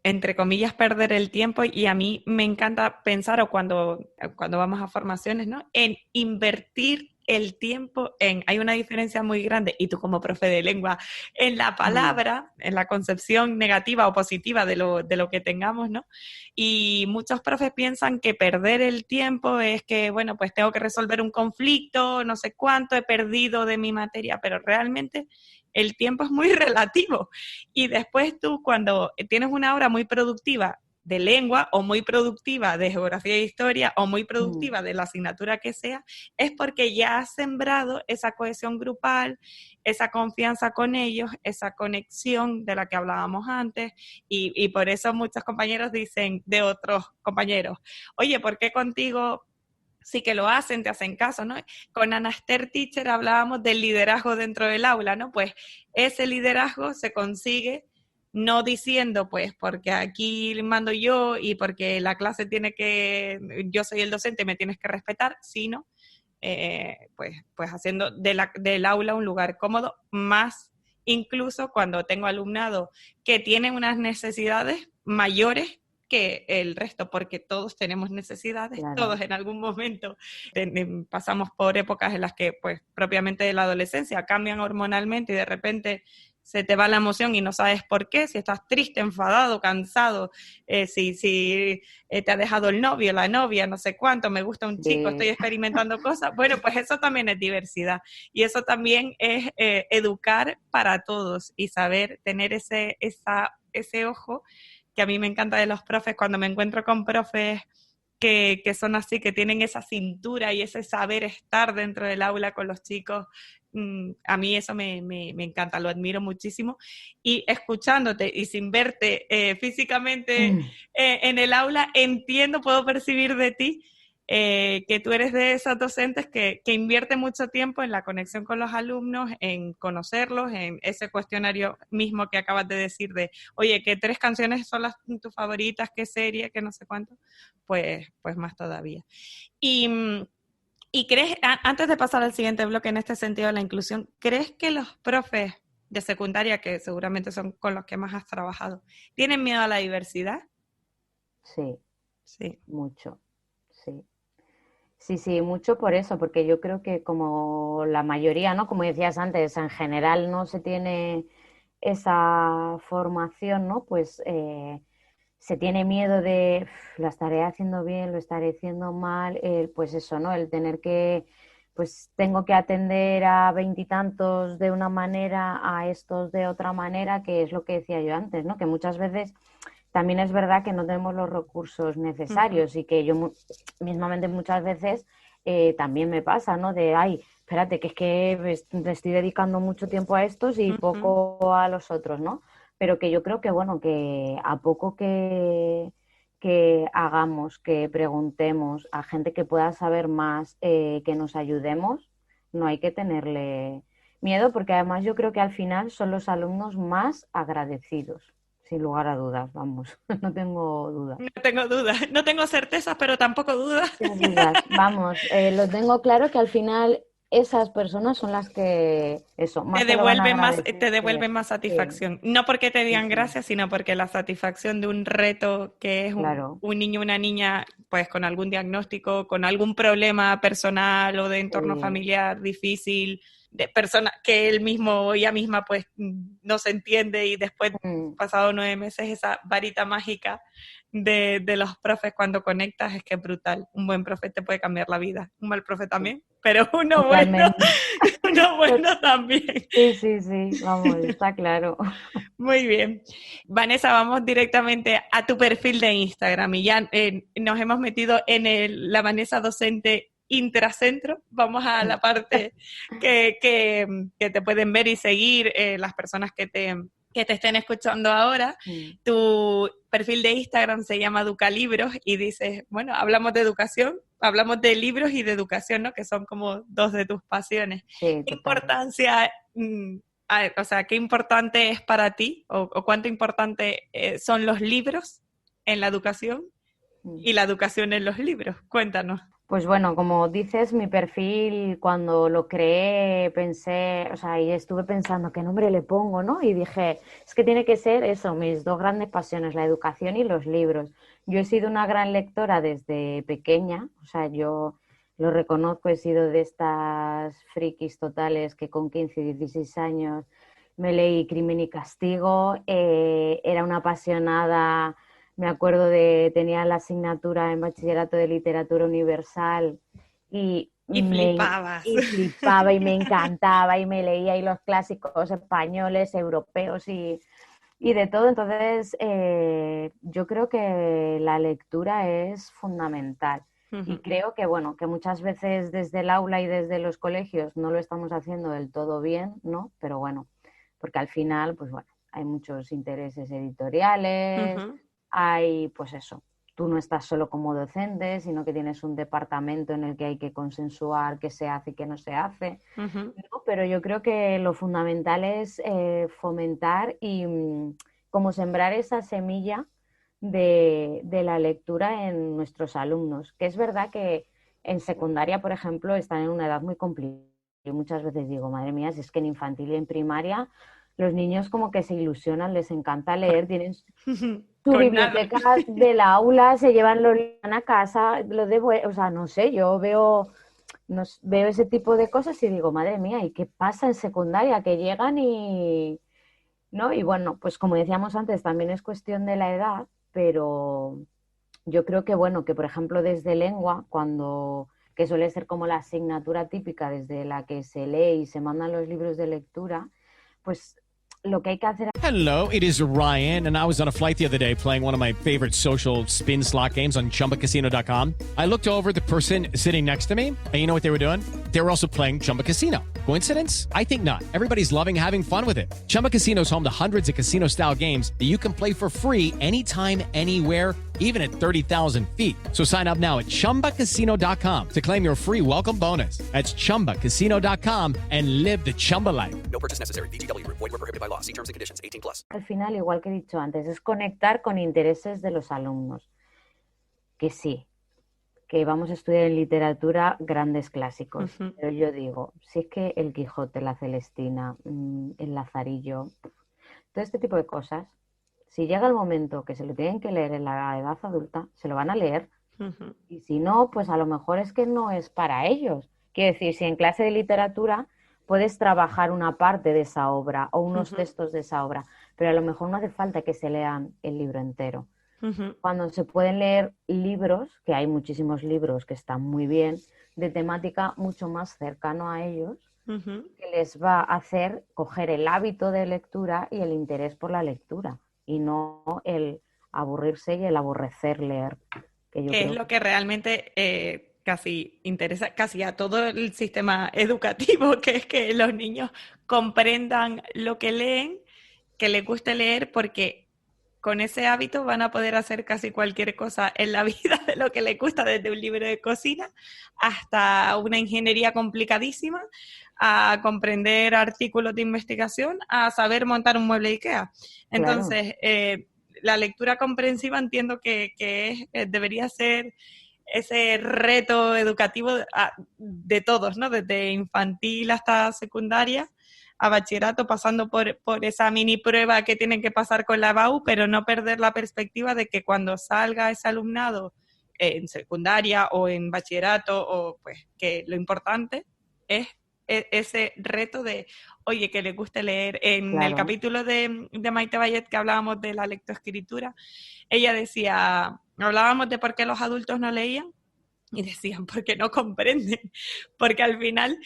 entre comillas, perder el tiempo y a mí me encanta pensar, o cuando vamos a formaciones, ¿no? En invertir el tiempo hay una diferencia muy grande, y tú como profe de lengua, en la palabra, en la concepción negativa o positiva de lo que tengamos, ¿no? Y muchos profes piensan que perder el tiempo es que, bueno, pues tengo que resolver un conflicto, no sé cuánto he perdido de mi materia, pero realmente el tiempo es muy relativo. Y después tú, cuando tienes una hora muy productiva de lengua o muy productiva de geografía e historia o muy productiva de la asignatura que sea, es porque ya has sembrado esa cohesión grupal, esa confianza con ellos, esa conexión de la que hablábamos antes, y por eso muchos compañeros dicen de otros compañeros, oye, ¿por qué contigo sí que lo hacen, te hacen caso, ¿no? Con Anaster Teacher hablábamos del liderazgo dentro del aula, ¿no? Pues ese liderazgo se consigue no diciendo, pues, porque aquí mando yo y porque la clase yo soy el docente, me tienes que respetar, sino, pues haciendo del aula un lugar cómodo, más incluso cuando tengo alumnado que tienen unas necesidades mayores que el resto, porque todos tenemos necesidades, claro. todos en algún momento pasamos por épocas en las que, pues, propiamente de la adolescencia cambian hormonalmente y de repente se te va la emoción y no sabes por qué, si estás triste, enfadado, cansado, si te ha dejado el novio, la novia, no sé cuánto, me gusta un chico, estoy experimentando cosas. Bueno, pues eso también es diversidad y eso también es educar para todos y saber tener ese ojo, que a mí me encanta de los profes, cuando me encuentro con profes que son así, que tienen esa cintura y ese saber estar dentro del aula con los chicos. A mí eso me encanta, lo admiro muchísimo. Y escuchándote y sin verte físicamente en el aula, puedo percibir de ti que tú eres de esas docentes que invierte mucho tiempo en la conexión con los alumnos, en conocerlos, en ese cuestionario mismo que acabas de decir de, oye, ¿qué 3 canciones son tus favoritas? ¿Qué serie? ¿Qué no sé cuánto? Pues más todavía. Y crees, antes de pasar al siguiente bloque en este sentido de la inclusión, ¿crees que los profes de secundaria, que seguramente son con los que más has trabajado, tienen miedo a la diversidad? Sí, mucho, sí. Sí, mucho por eso, porque yo creo que como la mayoría, ¿no? Como decías antes, en general no se tiene esa formación, ¿no? Pues se tiene miedo de, lo estaré haciendo bien, lo estaré haciendo mal, pues eso, ¿no? El tener que, pues tengo que atender a 20 y tantos de una manera, a estos de otra manera, que es lo que decía yo antes, ¿no? Que muchas veces también es verdad que no tenemos los recursos necesarios y que yo mismamente muchas veces también me pasa, ¿no? De, ay, espérate, que es que le estoy dedicando mucho tiempo a estos y poco a los otros, ¿no? Pero que yo creo que, bueno, que a poco que hagamos, que preguntemos a gente que pueda saber más, que nos ayudemos, no hay que tenerle miedo, porque además yo creo que al final son los alumnos más agradecidos. Sin lugar a dudas, vamos, no tengo dudas. No tengo dudas, no tengo certezas, pero tampoco dudas. Sin dudas, vamos, lo tengo claro que al final esas personas son las que, eso, más te devuelven más satisfacción. No porque te digan gracias, sino porque la satisfacción de un reto que es un niño o una niña, pues con algún diagnóstico, con algún problema personal o de entorno familiar difícil, de persona que él mismo o ella misma pues no se entiende, y después, pasado 9 meses, esa varita mágica de los profes cuando conectas, es que es brutal. Un buen profe te puede cambiar la vida, un mal profe también, pero uno bueno también. Sí, vamos, está claro. Muy bien. Vanessa, vamos directamente a tu perfil de Instagram y ya nos hemos metido en la Vanessa docente intracentro. Vamos a la parte que te pueden ver y seguir las personas que te estén escuchando ahora. Tu perfil de Instagram se llama Educalibros y dices, bueno, hablamos de educación, hablamos de libros y de educación, ¿no? Que son como 2 de tus pasiones. Sí, ¿Qué importancia, qué importante es para ti o cuánto importante son los libros en la educación y la educación en los libros? Cuéntanos. Pues bueno, como dices, mi perfil cuando lo creé pensé, y estuve pensando qué nombre le pongo, ¿no? Y dije, es que tiene que ser eso, mis 2 grandes pasiones, la educación y los libros. Yo he sido una gran lectora desde pequeña, yo lo reconozco, he sido de estas frikis totales que con 15 y 16 años me leí Crimen y Castigo, era una apasionada. Me acuerdo tenía la asignatura en bachillerato de literatura universal y flipabas. Y flipaba y me encantaba y me leía ahí los clásicos españoles, europeos y de todo. Entonces yo creo que la lectura es fundamental. Y creo que, que muchas veces desde el aula y desde los colegios no lo estamos haciendo del todo bien, ¿no? Pero porque al final, pues hay muchos intereses editoriales. Hay, pues eso, tú no estás solo como docente, sino que tienes un departamento en el que hay que consensuar qué se hace y qué no se hace. ¿No? Pero yo creo que lo fundamental es fomentar y como sembrar esa semilla de la lectura en nuestros alumnos. Que es verdad que en secundaria, por ejemplo, están en una edad muy complicada. Yo muchas veces digo, madre mía, si es que en infantil y en primaria los niños como que se ilusionan, les encanta leer, tienen su biblioteca del aula, se llevan los libros a casa, no sé, yo veo ese tipo de cosas y digo, madre mía, ¿y qué pasa en secundaria? Que llegan ¿no? Y bueno, pues como decíamos antes, también es cuestión de la edad, pero yo creo que que por ejemplo desde lengua, que suele ser como la asignatura típica desde la que se lee y se mandan los libros de lectura, pues lo que hay que hacer. Hello, it is Ryan, and I was on a flight the other day playing one of my favorite social spin slot games on ChumbaCasino.com. I looked over at the person sitting next to me, and you know what they were doing? They were also playing Chumba Casino. Coincidence? I think not. Everybody's loving having fun with it. Chumba Casino is home to hundreds of casino-style games that you can play for free anytime, anywhere, even at 30,000 feet. So sign up now at ChumbaCasino.com to claim your free welcome bonus. That's ChumbaCasino.com and live the Chumba life. No purchase necessary. VGW Group. Void where prohibited by law. See terms and conditions. 18+. Al final, igual que he dicho antes, es conectar con intereses de los alumnos. Que sí, que vamos a estudiar en literatura grandes clásicos. Pero yo digo, si es que el Quijote, la Celestina, el Lazarillo, todo este tipo de cosas, si llega el momento que se lo tienen que leer en la edad adulta, se lo van a leer. Y si no, pues a lo mejor es que no es para ellos. Quiero decir, si en clase de literatura puedes trabajar una parte de esa obra o unos textos de esa obra, pero a lo mejor no hace falta que se lean el libro entero. Cuando se pueden leer libros, que hay muchísimos libros que están muy bien, de temática mucho más cercano a ellos, que les va a hacer coger el hábito de lectura y el interés por la lectura, y no el aburrirse y el aborrecer leer. Que es lo que realmente casi interesa casi a todo el sistema educativo, que es que los niños comprendan lo que leen, que les guste leer, porque con ese hábito van a poder hacer casi cualquier cosa en la vida de lo que les gusta, desde un libro de cocina hasta una ingeniería complicadísima, a comprender artículos de investigación, a saber montar un mueble IKEA. Entonces, la lectura comprensiva entiendo que debería ser ese reto educativo de todos, ¿no? Desde infantil hasta secundaria, a bachillerato, pasando por esa mini prueba que tienen que pasar con la EBAU, pero no perder la perspectiva de que cuando salga ese alumnado en secundaria o en bachillerato, o pues que lo importante es ese reto de, oye, que le guste leer. En el capítulo de Maite Bayet, que hablábamos de la lectoescritura, ella decía, hablábamos de por qué los adultos no leían, y decían, porque no comprenden, porque al final,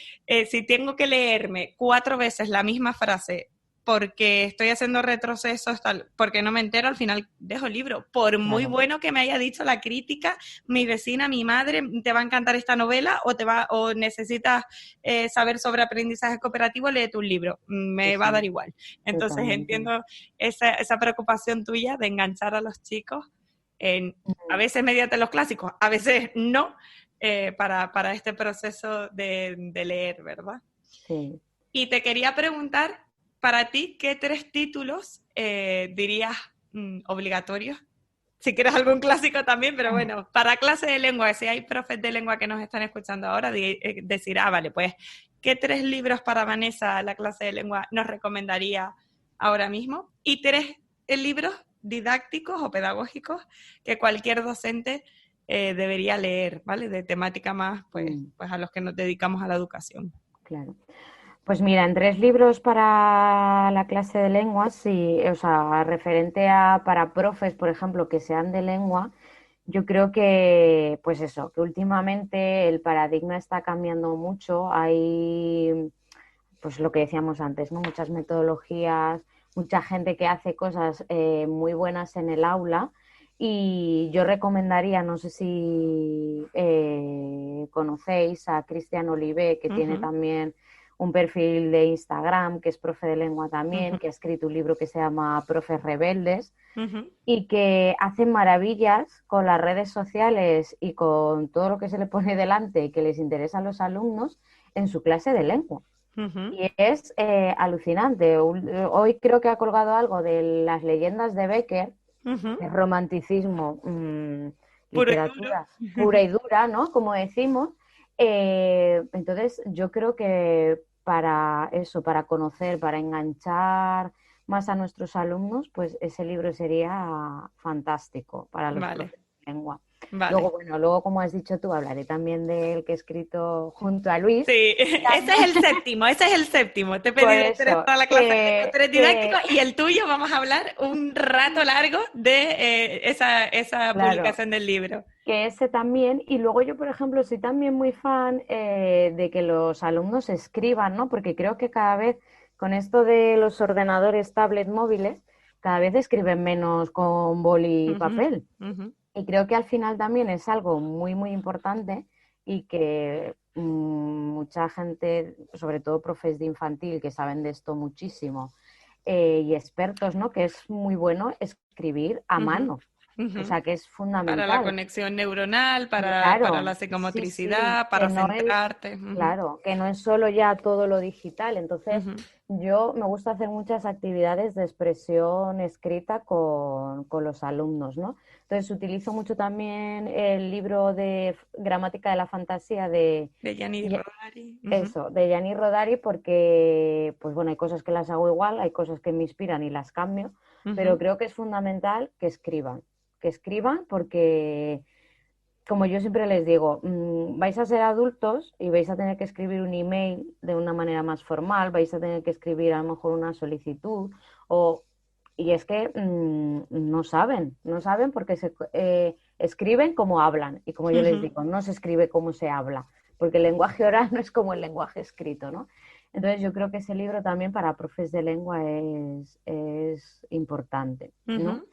si tengo que leerme 4 veces la misma frase porque estoy haciendo retrocesos, porque no me entero, al final dejo el libro. Por muy bueno que me haya dicho la crítica, mi vecina, mi madre, te va a encantar esta novela, o necesitas saber sobre aprendizaje cooperativo, léete un libro, me va a dar igual. Entonces entiendo esa preocupación tuya de enganchar a los chicos, a veces mediante los clásicos, a veces no, para este proceso de leer, ¿verdad? Sí. Y te quería preguntar, para ti, ¿qué 3 títulos dirías obligatorios? Si quieres algún clásico también, pero bueno, para clase de lengua, si hay profes de lengua que nos están escuchando ahora, decir, vale, pues, ¿qué 3 libros para Vanessa, la clase de lengua, nos recomendaría ahora mismo? Y 3 libros didácticos o pedagógicos que cualquier docente debería leer, ¿vale? De temática más, pues a los que nos dedicamos a la educación. Claro. Pues mira, en 3 libros para la clase de lengua, sí, o sea, referente a para profes, por ejemplo, que sean de lengua, yo creo que, pues eso, que últimamente el paradigma está cambiando mucho. Hay, pues lo que decíamos antes, ¿no? Muchas metodologías, mucha gente que hace cosas muy buenas en el aula, y yo recomendaría, no sé si conocéis a Cristian Olivé, que tiene también un perfil de Instagram, que es profe de lengua también, que ha escrito un libro que se llama Profes Rebeldes, y que hace maravillas con las redes sociales y con todo lo que se le pone delante y que les interesa a los alumnos en su clase de lengua. Y es alucinante. Hoy creo que ha colgado algo de las leyendas de Becker, el romanticismo, literatura pura y dura, ¿no? Como decimos. Entonces yo creo que para eso, para conocer, para enganchar más a nuestros alumnos, pues ese libro sería fantástico para los profesores de lengua. Luego, como has dicho tú, hablaré también del que he escrito junto a Luis. Sí, ese es el séptimo. Te he pedido para la clase de didáctico, y el tuyo vamos a hablar un rato largo de esa publicación del libro. Que ese también, y luego yo, por ejemplo, soy también muy fan de que los alumnos escriban, ¿no? Porque creo que cada vez, con esto de los ordenadores, tablet, móviles, cada vez escriben menos con boli y papel. Y creo que al final también es algo muy, muy importante, y que mucha gente, sobre todo profes de infantil, que saben de esto muchísimo, y expertos, ¿no? Que es muy bueno escribir a mano. O sea, que es Para la fundamental. conexión neuronal, para Claro, la sí, psicomotricidad, que para no es, centrarte. claro, que no es solo ya todo lo digital. Entonces, Ujú. yo me gusta hacer muchas actividades de expresión escrita con los alumnos, ¿no? Entonces, utilizo mucho también el libro de Gramática de la Fantasía De Gianni Ya- Rodari. de Gianni Rodari, porque, pues bueno, hay cosas que las hago igual, hay cosas que me inspiran y las cambio, pero creo que es fundamental que escriban porque, como yo siempre les digo, vais a ser adultos y vais a tener que escribir un email de una manera más formal, vais a tener que escribir a lo mejor una solicitud o... Y es que no saben porque escriben como hablan. Y como yo les digo, no se escribe como se habla, porque el lenguaje oral no es como el lenguaje escrito, ¿no? Entonces yo creo que ese libro también para profes de lengua es importante, ¿no?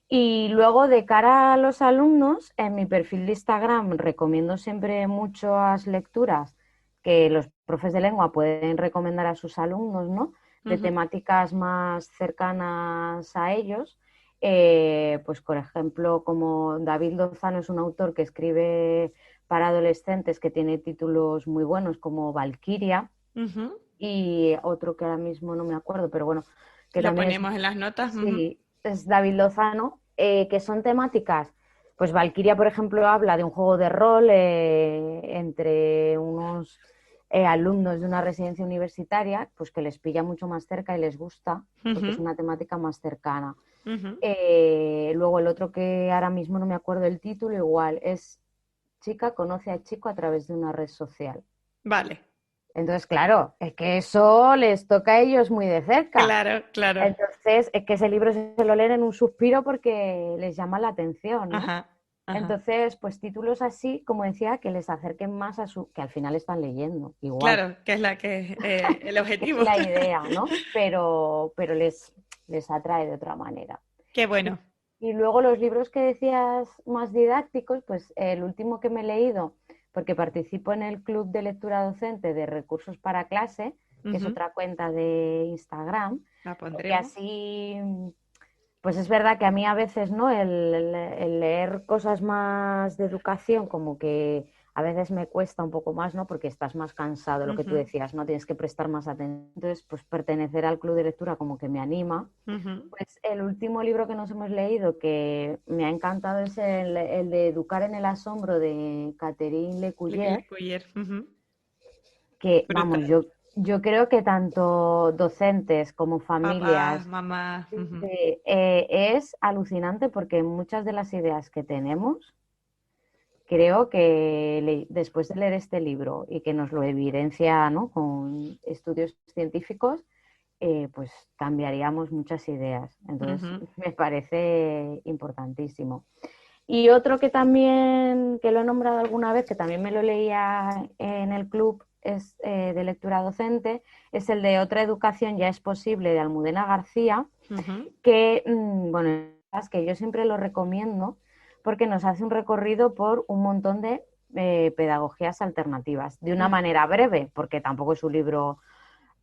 Y luego, de cara a los alumnos, en mi perfil de Instagram recomiendo siempre muchas lecturas que los profes de lengua pueden recomendar a sus alumnos, ¿no? De temáticas más cercanas a ellos. Pues, por ejemplo, como David Lozano es un autor que escribe para adolescentes que tiene títulos muy buenos como Valquiria y otro que ahora mismo no me acuerdo, pero bueno, que Lo también es... ponemos en las notas. Sí, es David Lozano, que son temáticas. Pues Valquiria, por ejemplo, habla de un juego de rol entre unos alumnos de una residencia universitaria, pues que les pilla mucho más cerca y les gusta, porque es una temática más cercana. Luego el otro que ahora mismo no me acuerdo el título, igual, es Chica conoce a chico a través de una red social. Vale, Entonces, claro, es que eso les toca a ellos muy de cerca. claro, claro. Entonces, es que ese libro se lo leen en un suspiro porque les llama la atención, ¿no? Ajá, ajá. Entonces, pues títulos así, como decía, que les acerquen más a su... que al final están leyendo, igual. Claro, que es el Es objetivo. la idea, ¿no? Pero les atrae de otra manera. Qué bueno. Y luego los libros que decías más didácticos, pues el último que me he leído, porque participo en el Club de Lectura Docente de Recursos para Clase, que es otra cuenta de Instagram, La y pondremos. así, pues es verdad que a mí a veces, ¿no? El leer cosas más de educación, como que a veces me cuesta un poco más, ¿no? Porque estás más cansado, lo que tú decías, ¿no? Tienes que prestar más atención. Entonces, pues pertenecer al club de lectura como que me anima. Pues el último libro que nos hemos leído que me ha encantado es el de Educar en el asombro de Catherine Lecuyer, que, vamos, Brutal. yo creo que tanto docentes como Papá, familias mamá. es alucinante porque muchas de las ideas que tenemos, creo que después de leer este libro y que nos lo evidencia, ¿no? Con estudios científicos, pues cambiaríamos muchas ideas. Entonces, me parece importantísimo. Y otro que también, que lo he nombrado alguna vez, que también me lo leía en el club de lectura docente, es el de Otra educación ya es posible, de Almudena García, que, bueno, es que yo siempre lo recomiendo porque nos hace un recorrido por un montón de pedagogías alternativas, de una manera breve, porque tampoco es un libro,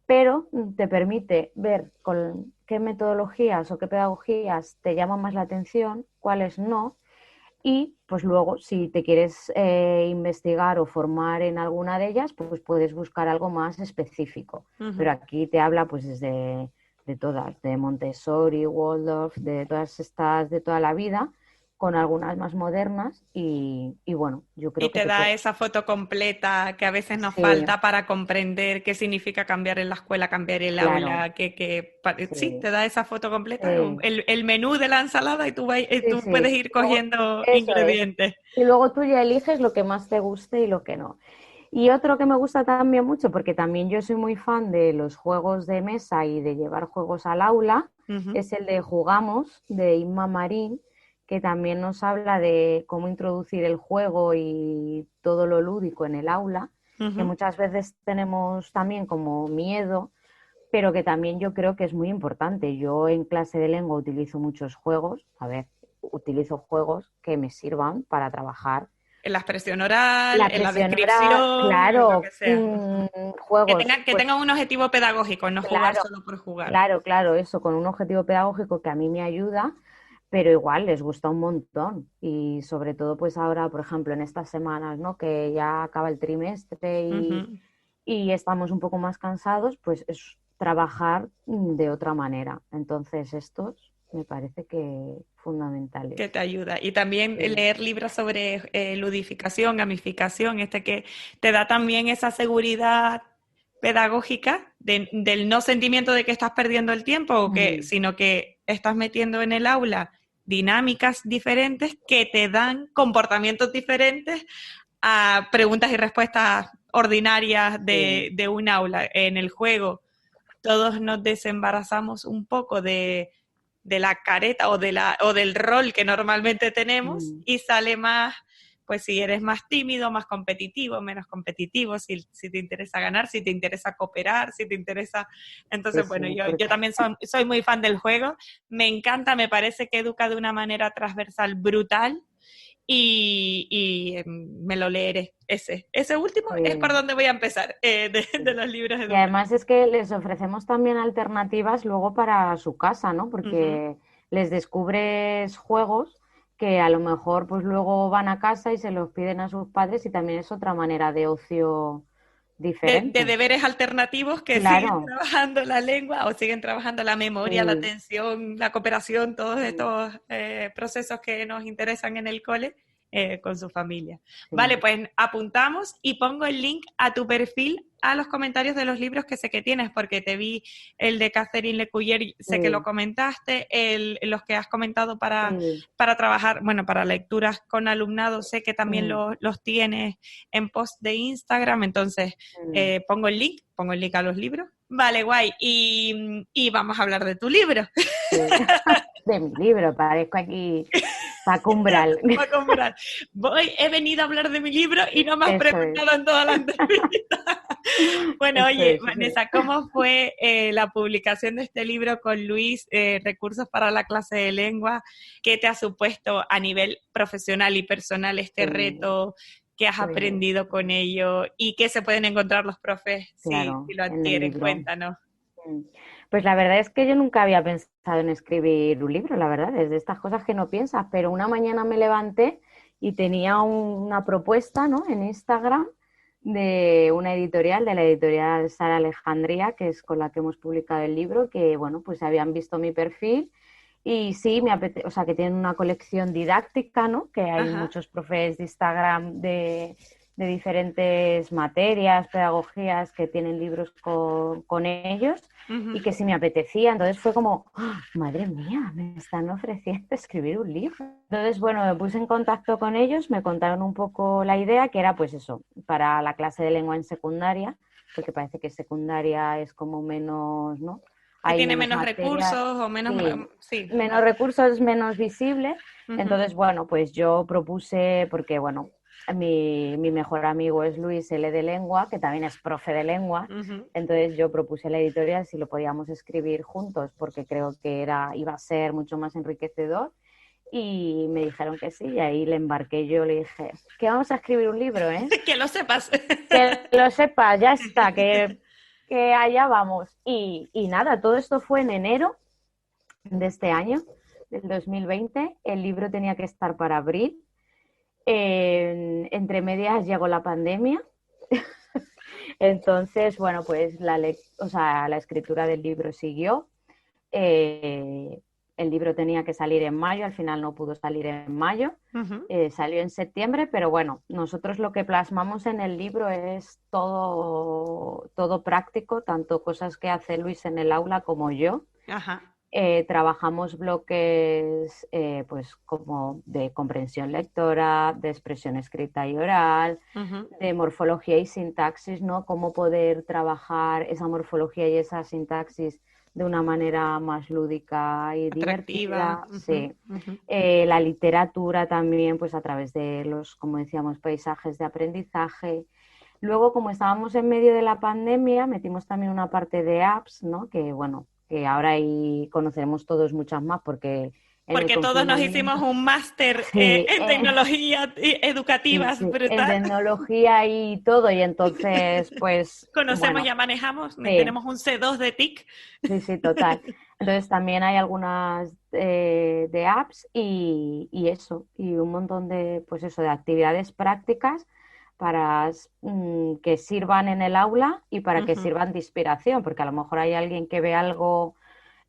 pero te permite ver con qué metodologías o qué pedagogías te llaman más la atención, cuáles no, y pues luego si te quieres investigar o formar en alguna de ellas, pues puedes buscar algo más específico. Pero aquí te habla pues desde de todas, de Montessori, Waldorf, de todas estas de toda la vida, con algunas más modernas y bueno, yo creo Y que te te da puede... esa foto completa que a veces nos Sí, falta para comprender qué significa cambiar en la escuela, cambiar el claro, aula, sí, sí, te da esa foto completa, sí, el menú de la ensalada y sí, tú puedes sí. ir Luego, cogiendo eso es. ingredientes. Y luego tú ya eliges lo que más te guste y lo que no. Y otro que me gusta también mucho, porque también yo soy muy fan de los juegos de mesa y de llevar juegos al aula, es el de Jugamos, de Inma Marín, que también nos habla de cómo introducir el juego y todo lo lúdico en el aula, que muchas veces tenemos también como miedo, pero que también yo creo que es muy importante. Yo en clase de lengua utilizo muchos juegos, a ver, utilizo juegos que me sirvan para trabajar en la expresión oral, La en la expresión descripción, oral, en lo claro, que sea. juegos. Que Pues, tengan un objetivo pedagógico, no jugar claro, solo por jugar. claro, eso, con un objetivo pedagógico que a mí me ayuda, pero igual les gusta un montón. Y sobre todo, pues ahora, por ejemplo, en estas semanas, ¿no? Que ya acaba el trimestre Ujú. y estamos un poco más cansados, pues es trabajar de otra manera. Entonces, estos me parece que fundamentales. Que te ayuda. Y también Sí. leer libros sobre ludificación, gamificación, que te da también esa seguridad pedagógica del no sentimiento de que estás perdiendo el tiempo, sino que estás metiendo en el aula dinámicas diferentes que te dan comportamientos diferentes a preguntas y respuestas ordinarias de un aula. En el juego todos nos desembarazamos un poco de la careta o del rol que normalmente tenemos y sale más, pues si eres más tímido, más competitivo, menos competitivo, si te interesa ganar, si te interesa cooperar, si te interesa... Entonces, bueno, yo también soy muy fan del juego, me encanta, me parece que educa de una manera transversal brutal y me lo leeré. Ese último es por donde voy a empezar, de los libros Y además es que les ofrecemos también alternativas luego para su casa, ¿no? Porque les descubres juegos que a lo mejor pues luego van a casa y se los piden a sus padres y también es otra manera de ocio diferente. De deberes alternativos que siguen trabajando la lengua o siguen trabajando la memoria, la atención, la cooperación, todos estos procesos que nos interesan en el cole con su familia. Vale, pues apuntamos y pongo el link a tu perfil a los comentarios de los libros que sé que tienes, porque te vi el de Catherine Lecuyer, sé que lo comentaste, los que has comentado para trabajar, bueno, para lecturas con alumnado, sé que también los tienes en post de Instagram, entonces pongo el link a los libros. Vale, guay, y vamos a hablar de tu libro. Sí. De mi libro, parezco aquí Paco Umbral. He venido a hablar de mi libro y no me has preguntado en toda la entrevista. Bueno, oye, Vanessa, ¿cómo fue la publicación de este libro con Luis, Recursos para la clase de lengua? ¿Qué te ha supuesto a nivel profesional y personal este reto? ¿Qué has aprendido con ello? ¿Y qué se pueden encontrar los profes si lo adquieren? Cuéntanos. Pues la verdad es que yo nunca había pensado en escribir un libro, la verdad, es de estas cosas que no piensas, pero una mañana me levanté y tenía una propuesta, ¿no?, en Instagram de una editorial, de la editorial Sara Alejandría, que es con la que hemos publicado el libro, que bueno, pues habían visto mi perfil y sí, o sea, que tienen una colección didáctica, ¿no?, que hay muchos profes de Instagram de diferentes materias, pedagogías, que tienen libros con ellos y que sí me apetecía. Entonces fue como, ¡oh, madre mía, me están ofreciendo escribir un libro! Entonces, bueno, me puse en contacto con ellos, me contaron un poco la idea, que era pues eso, para la clase de lengua en secundaria, porque parece que secundaria es como menos, ¿no? Que tiene menos recursos o menos... menos recursos, menos visible. Entonces, bueno, pues yo propuse, porque bueno, mi mejor amigo es Luis L. de Lengua, que también es profe de lengua. Entonces yo propuse a la editorial si lo podíamos escribir juntos, porque creo que iba a ser mucho más enriquecedor. Y me dijeron que sí, y ahí le embarqué yo, le dije, que vamos a escribir un libro, ¿eh? Que lo sepas. Que lo sepas, ya está, que allá vamos. Y nada, todo esto fue en enero de este año, del 2020. El libro tenía que estar para abril. Entre medias llegó la pandemia. Entonces, bueno, pues la escritura del libro siguió. El libro tenía que salir en mayo, al final no pudo salir en mayo, salió en septiembre, pero bueno, nosotros lo que plasmamos en el libro es todo práctico, tanto cosas que hace Luis en el aula como yo. Trabajamos bloques pues como de comprensión lectora, de expresión escrita y oral, de morfología y sintaxis, ¿no? Cómo poder trabajar esa morfología y esa sintaxis de una manera más lúdica y atractiva. Divertida. La literatura también, pues a través de los, como decíamos, paisajes de aprendizaje. Luego, como estábamos en medio de la pandemia, metimos también una parte de apps, ¿no? Que bueno, que ahora ahí conoceremos todos muchas más porque Porque todos nos hicimos un máster en tecnologías educativas, sí, brutal. en tecnología y todo, y entonces, pues... Conocemos, bueno, ya manejamos, sí. tenemos un C2 de TIC. Sí, total. Entonces también hay algunas de apps y eso, y un montón de, pues eso, de actividades prácticas para que sirvan en el aula y para que sirvan de inspiración, porque a lo mejor hay alguien que ve algo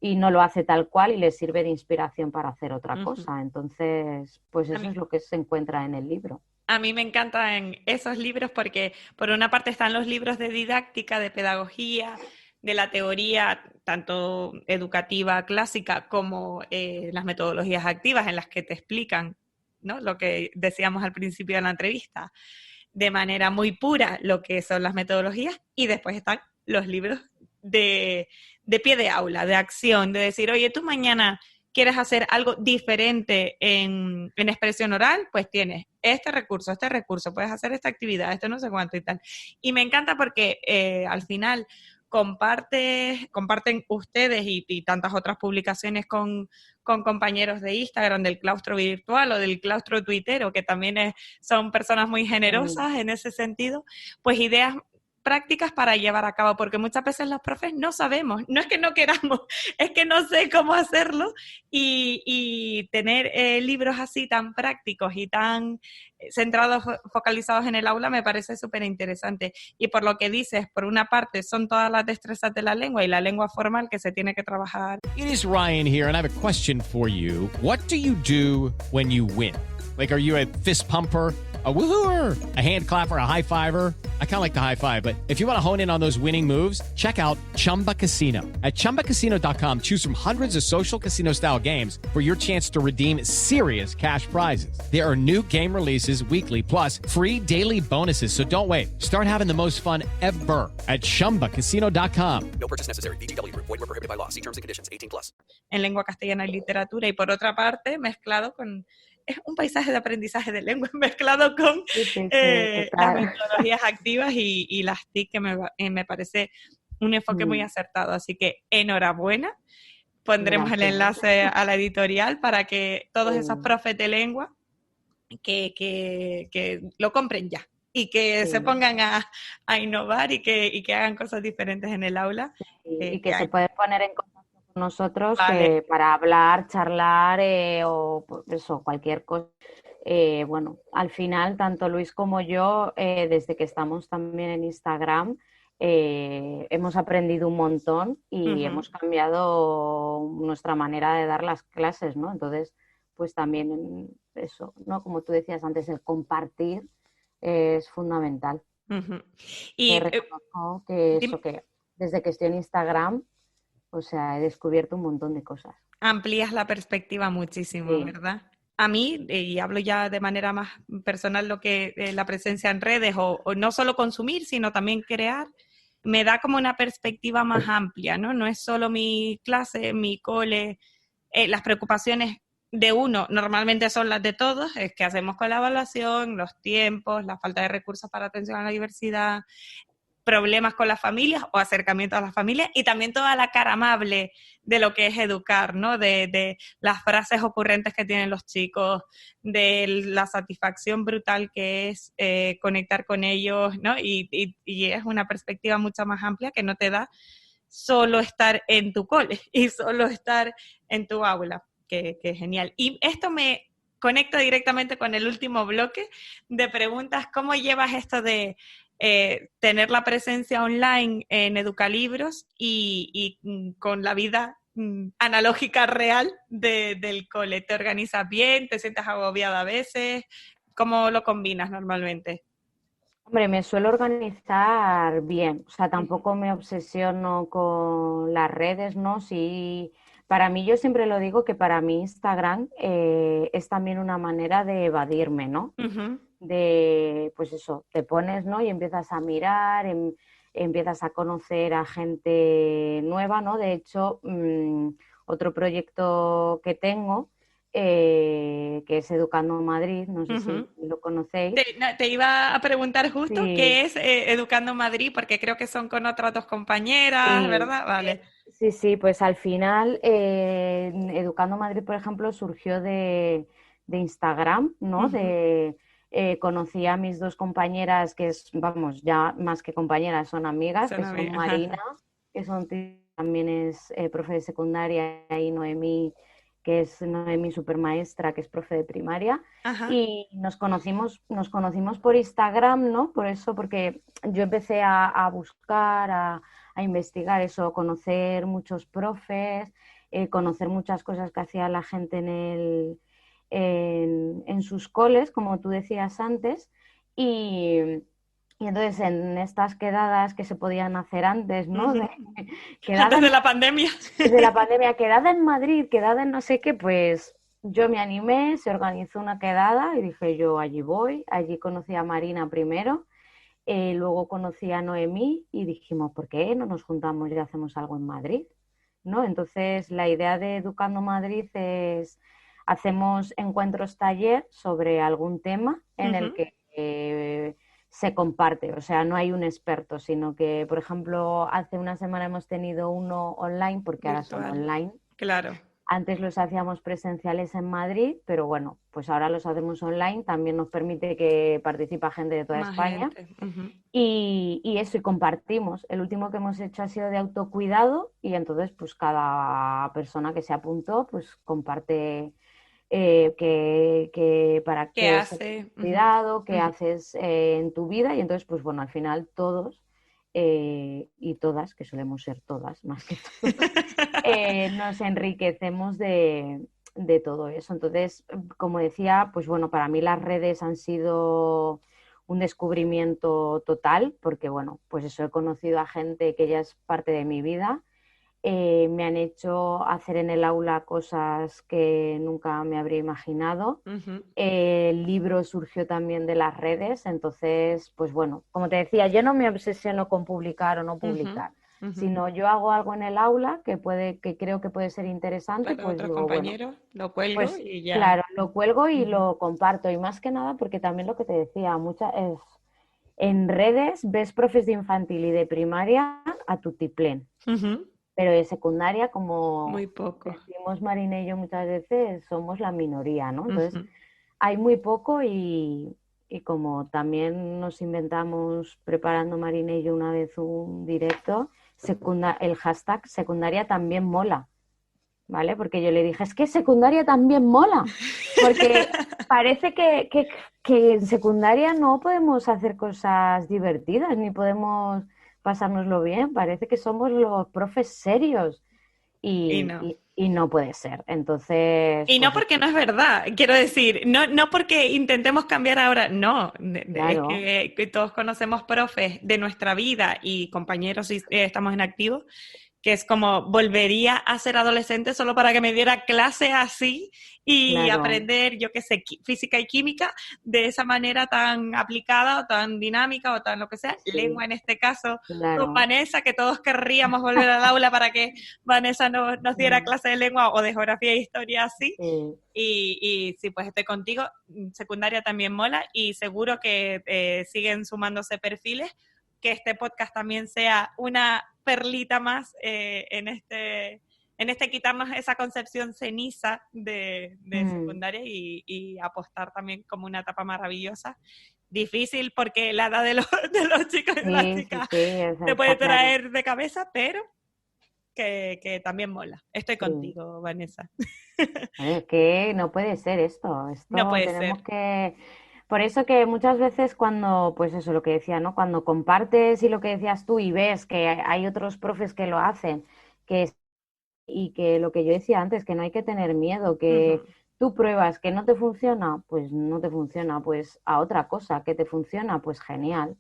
y no lo hace tal cual y le sirve de inspiración para hacer otra cosa. Entonces, pues eso es lo que se encuentra en el libro. A mí me encantan esos libros porque por una parte están los libros de didáctica, de pedagogía, de la teoría, tanto educativa clásica como las metodologías activas en las que te explican, ¿no?, lo que decíamos al principio de la entrevista, de manera muy pura lo que son las metodologías, y después están los libros de pie de aula, de acción, de decir, oye, tú mañana quieres hacer algo diferente en expresión oral, pues tienes este recurso, puedes hacer esta actividad, esto no sé cuánto y tal. Y me encanta porque al final comparten ustedes y tantas otras publicaciones con compañeros de Instagram, del claustro virtual o del claustro tuitero, que también son personas muy generosas en ese sentido, pues ideas prácticas para llevar a cabo, porque muchas veces los profes no sabemos, no es que no queramos, es que no sé cómo hacerlo, y tener libros así tan prácticos y tan centrados, focalizados en el aula, me parece súper interesante. Y por lo que dices, por una parte son todas las destrezas de la lengua y la lengua formal que se tiene que trabajar. It is Ryan here, and I have a question for you. What do you do when you win? Like, are you a fist pumper, a woohooer, a hand clapper, a high fiver? I kind of like the high five, but if you want to hone in on those winning moves, check out Chumba Casino. At ChumbaCasino.com, choose from hundreds of social casino-style games for your chance to redeem serious cash prizes. There are new game releases weekly, plus free daily bonuses, so don't wait. Start having the most fun ever at ChumbaCasino.com. No purchase necessary. VGW Group. Void where prohibited by law. See terms and conditions. 18+. En lengua castellana y literatura, y por otra parte, mezclado con... Es un paisaje de aprendizaje de lengua mezclado con las metodologías activas y las TIC, que me parece un enfoque muy acertado. Así que enhorabuena. Pondremos el enlace a la editorial para que todos esos profes de lengua que lo compren ya y que se pongan a innovar y que hagan cosas diferentes en el aula. Y que se pueden poner en contacto con nosotros para hablar, charlar o eso, cualquier cosa. Bueno, al final, tanto Luis como yo, desde que estamos también en Instagram, hemos aprendido un montón y hemos cambiado nuestra manera de dar las clases, ¿no? Entonces, pues también eso, ¿no? Como tú decías antes, el compartir es fundamental. Y reconozco que eso, que desde que estoy en Instagram, o sea, he descubierto un montón de cosas. Amplías la perspectiva muchísimo, ¿verdad? A mí, y hablo ya de manera más personal, lo que la presencia en redes o no solo consumir, sino también crear, me da como una perspectiva más amplia, ¿no? No es solo mi clase, mi cole, las preocupaciones de uno normalmente son las de todos, es qué hacemos con la evaluación, los tiempos, la falta de recursos para atención a la diversidad, problemas con las familias o acercamiento a las familias, y también toda la cara amable de lo que es educar, ¿no? De las frases ocurrentes que tienen los chicos, de la satisfacción brutal que es conectar con ellos, ¿no? Y es una perspectiva mucho más amplia que no te da solo estar en tu cole y solo estar en tu aula, que es genial. Y esto me conecta directamente con el último bloque de preguntas. ¿Cómo llevas esto de tener la presencia online en Educalibros y con la vida analógica real del cole? ¿Te organizas bien? ¿Te sientes agobiada a veces? ¿Cómo lo combinas normalmente? Hombre, me suelo organizar bien, o sea, tampoco me obsesiono con las redes, ¿no? Sí, para mí, yo siempre lo digo, que para mí Instagram es también una manera de evadirme, ¿no? De, pues eso, te pones, ¿no? Y empiezas a mirar, empiezas a conocer a gente nueva, ¿no? De hecho, otro proyecto que tengo, que es Educando Madrid, no sé si lo conocéis. Te iba a preguntar justo qué es Educando Madrid, porque creo que son con otras dos compañeras, ¿verdad? Vale. Sí, pues al final Educando Madrid, por ejemplo, surgió de Instagram, ¿no? Conocí a mis dos compañeras, vamos, ya más que compañeras, son amigas, que son Marina, que también es profe de secundaria, y Noemí, que es Noemí supermaestra, que es profe de primaria. Ajá. Y nos conocimos por Instagram, ¿no? Por eso, porque yo empecé a buscar, a investigar eso, conocer muchos profes, conocer muchas cosas que hacía la gente en sus coles, como tú decías antes, y entonces en estas quedadas que se podían hacer antes, ¿no? Antes de la pandemia. De la pandemia, quedada en Madrid, quedada en no sé qué, pues yo me animé, se organizó una quedada y dije yo allí voy, allí conocí a Marina primero. Luego conocí a Noemí y dijimos, ¿por qué no nos juntamos y hacemos algo en Madrid? ¿No? Entonces, la idea de Educando Madrid es, hacemos encuentros taller sobre algún tema en el que se comparte, o sea, no hay un experto, sino que, por ejemplo, hace una semana hemos tenido uno online, porque ahora son online. Claro. Antes los hacíamos presenciales en Madrid, pero bueno, pues ahora los hacemos online. También nos permite que participe gente de toda España. Y eso, y compartimos. El último que hemos hecho ha sido de autocuidado y entonces pues cada persona que se apuntó pues comparte para qué hace cuidado, qué haces en tu vida, y entonces pues bueno, al final todos y todas, que solemos ser todas más que todos, nos enriquecemos de todo eso. Entonces, como decía, pues bueno, para mí las redes han sido un descubrimiento total, porque bueno, pues eso, he conocido a gente que ya es parte de mi vida. Me han hecho hacer en el aula cosas que nunca me habría imaginado. El libro surgió también de las redes, entonces, pues bueno, como te decía, yo no me obsesiono con publicar o no publicar, sino yo hago algo en el aula que creo que puede ser interesante, claro, pues otro digo, compañero, bueno, lo cuelgo pues, y ya. Claro, lo cuelgo y lo comparto, y más que nada porque también lo que te decía, en redes ves profes de infantil y de primaria a tutiplén. Pero de secundaria, como muy poco. decimos Marina y yo muchas veces, somos la minoría, ¿no? Entonces, hay muy poco y como también nos inventamos, preparando Marina y yo una vez un directo, el hashtag secundaria también mola, ¿vale? Porque yo le dije, es que secundaria también mola, porque parece que en secundaria no podemos hacer cosas divertidas, ni podemos pasárnoslo bien, parece que somos los profes serios y no puede ser. Entonces, y no porque no es verdad, quiero decir, no porque intentemos cambiar ahora, no, claro. Es que todos conocemos profes de nuestra vida y compañeros si estamos en activo, que es como volvería a ser adolescente solo para que me diera clase así y aprender, yo qué sé, física y química de esa manera tan aplicada o tan dinámica o tan lo que sea, lengua en este caso, con Vanessa, que todos querríamos volver al aula para que Vanessa nos diera clase de lengua o de geografía e historia así. Y sí, pues estoy contigo, secundaria también mola y seguro que siguen sumándose perfiles, que este podcast también sea una perlita más en este quitarnos esa concepción ceniza de secundaria y apostar también como una etapa maravillosa. Difícil porque la edad de los chicos y las chicas te puede traer de cabeza, pero que también mola. Estoy contigo, Vanessa. Es que no puede ser esto. No puede tenemos ser. que... Por eso que muchas veces cuando, pues eso, lo que decía, ¿no? Cuando compartes y lo que decías tú y ves que hay otros profes que lo hacen, y que lo que yo decía antes, que no hay que tener miedo, que tú pruebas que no te funciona, pues no te funciona, pues a otra cosa que te funciona, pues genial.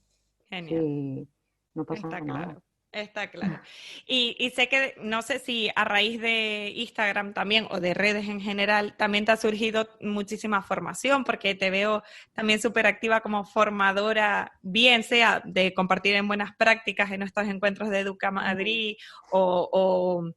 Sí, no pasa nada. Claro. Está claro. Y sé que, no sé si a raíz de Instagram también o de redes en general, también te ha surgido muchísima formación, porque te veo también súper activa como formadora, bien sea de compartir en buenas prácticas en estos encuentros de Educa Madrid o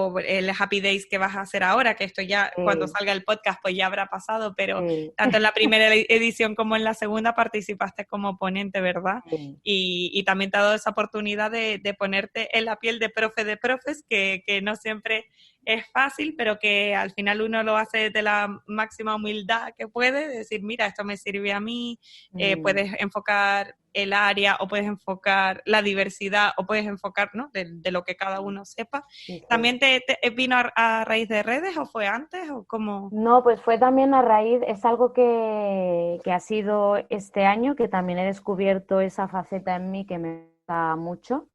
o el Happy Days que vas a hacer ahora, que esto ya cuando salga el podcast pues ya habrá pasado, pero tanto en la primera edición como en la segunda participaste como ponente, ¿verdad? Y también te ha dado esa oportunidad de ponerte en la piel de profes, que no siempre es fácil, pero que al final uno lo hace desde la máxima humildad que puede, decir, mira, esto me sirve a mí, puedes enfocar el área o puedes enfocar la diversidad o puedes enfocar, ¿no?, de lo que cada uno sepa. Sí. ¿También te vino a raíz de redes o fue antes o cómo? No, pues fue también a raíz, es algo que ha sido este año, que también he descubierto esa faceta en mí que me gusta mucho.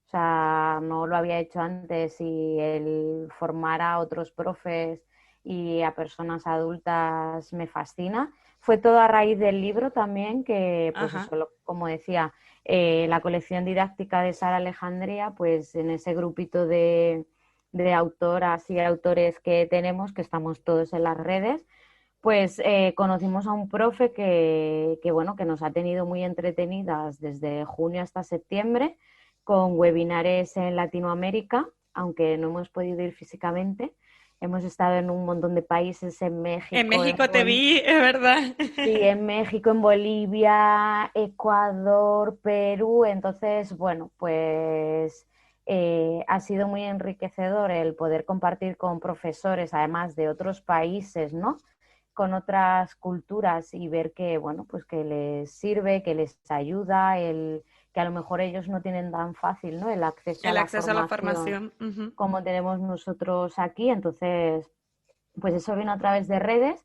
O sea, no lo había hecho antes, y el formar a otros profes y a personas adultas me fascina. Fue todo a raíz del libro también, que pues eso, como decía, la colección didáctica de Sara Alejandría, pues en ese grupito de autoras y autores que tenemos, que estamos todos en las redes, pues conocimos a un profe que nos ha tenido muy entretenidas desde junio hasta septiembre, con webinares en Latinoamérica, aunque no hemos podido ir físicamente. Hemos estado en un montón de países, en México. En México te vi, es verdad. Sí, en México, en Bolivia, Ecuador, Perú. Entonces, bueno, pues ha sido muy enriquecedor el poder compartir con profesores, además de otros países, ¿no?, con otras culturas, y ver que, bueno, pues que les sirve, que les ayuda, que a lo mejor ellos no tienen tan fácil, ¿no?, el acceso a la formación como tenemos nosotros aquí. Entonces, pues eso vino a través de redes,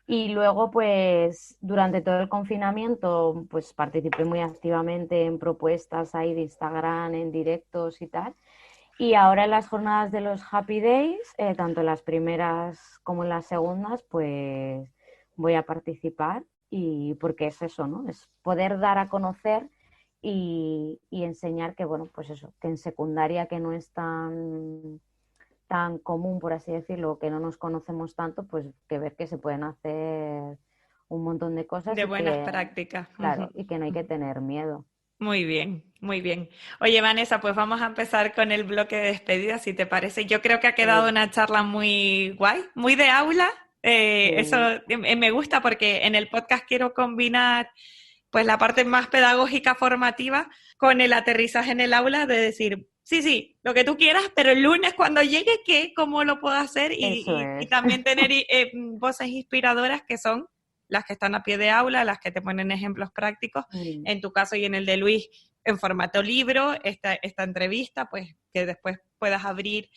y luego pues durante todo el confinamiento pues participé muy activamente en propuestas ahí de Instagram, en directos y tal. Y ahora en las jornadas de los Happy Days, tanto en las primeras como en las segundas, pues voy a participar, y porque es eso, ¿no?, es poder dar a conocer y enseñar que, bueno, pues eso, que en secundaria, que no es tan común, por así decirlo, que no nos conocemos tanto, pues que ver que se pueden hacer un montón de cosas. De buenas prácticas. Claro, y que no hay que tener miedo. Muy bien, muy bien. Oye, Vanessa, pues vamos a empezar con el bloque de despedida, si te parece. Yo creo que ha quedado una charla muy guay, muy de aula. Eso me gusta, porque en el podcast quiero combinar pues la parte más pedagógica formativa con el aterrizaje en el aula, de decir, sí, lo que tú quieras, pero el lunes cuando llegue, ¿cómo lo puedo hacer? Y también tener voces inspiradoras, que son las que están a pie de aula, las que te ponen ejemplos prácticos, en tu caso y en el de Luis, en formato libro, esta entrevista, pues que después puedas abrir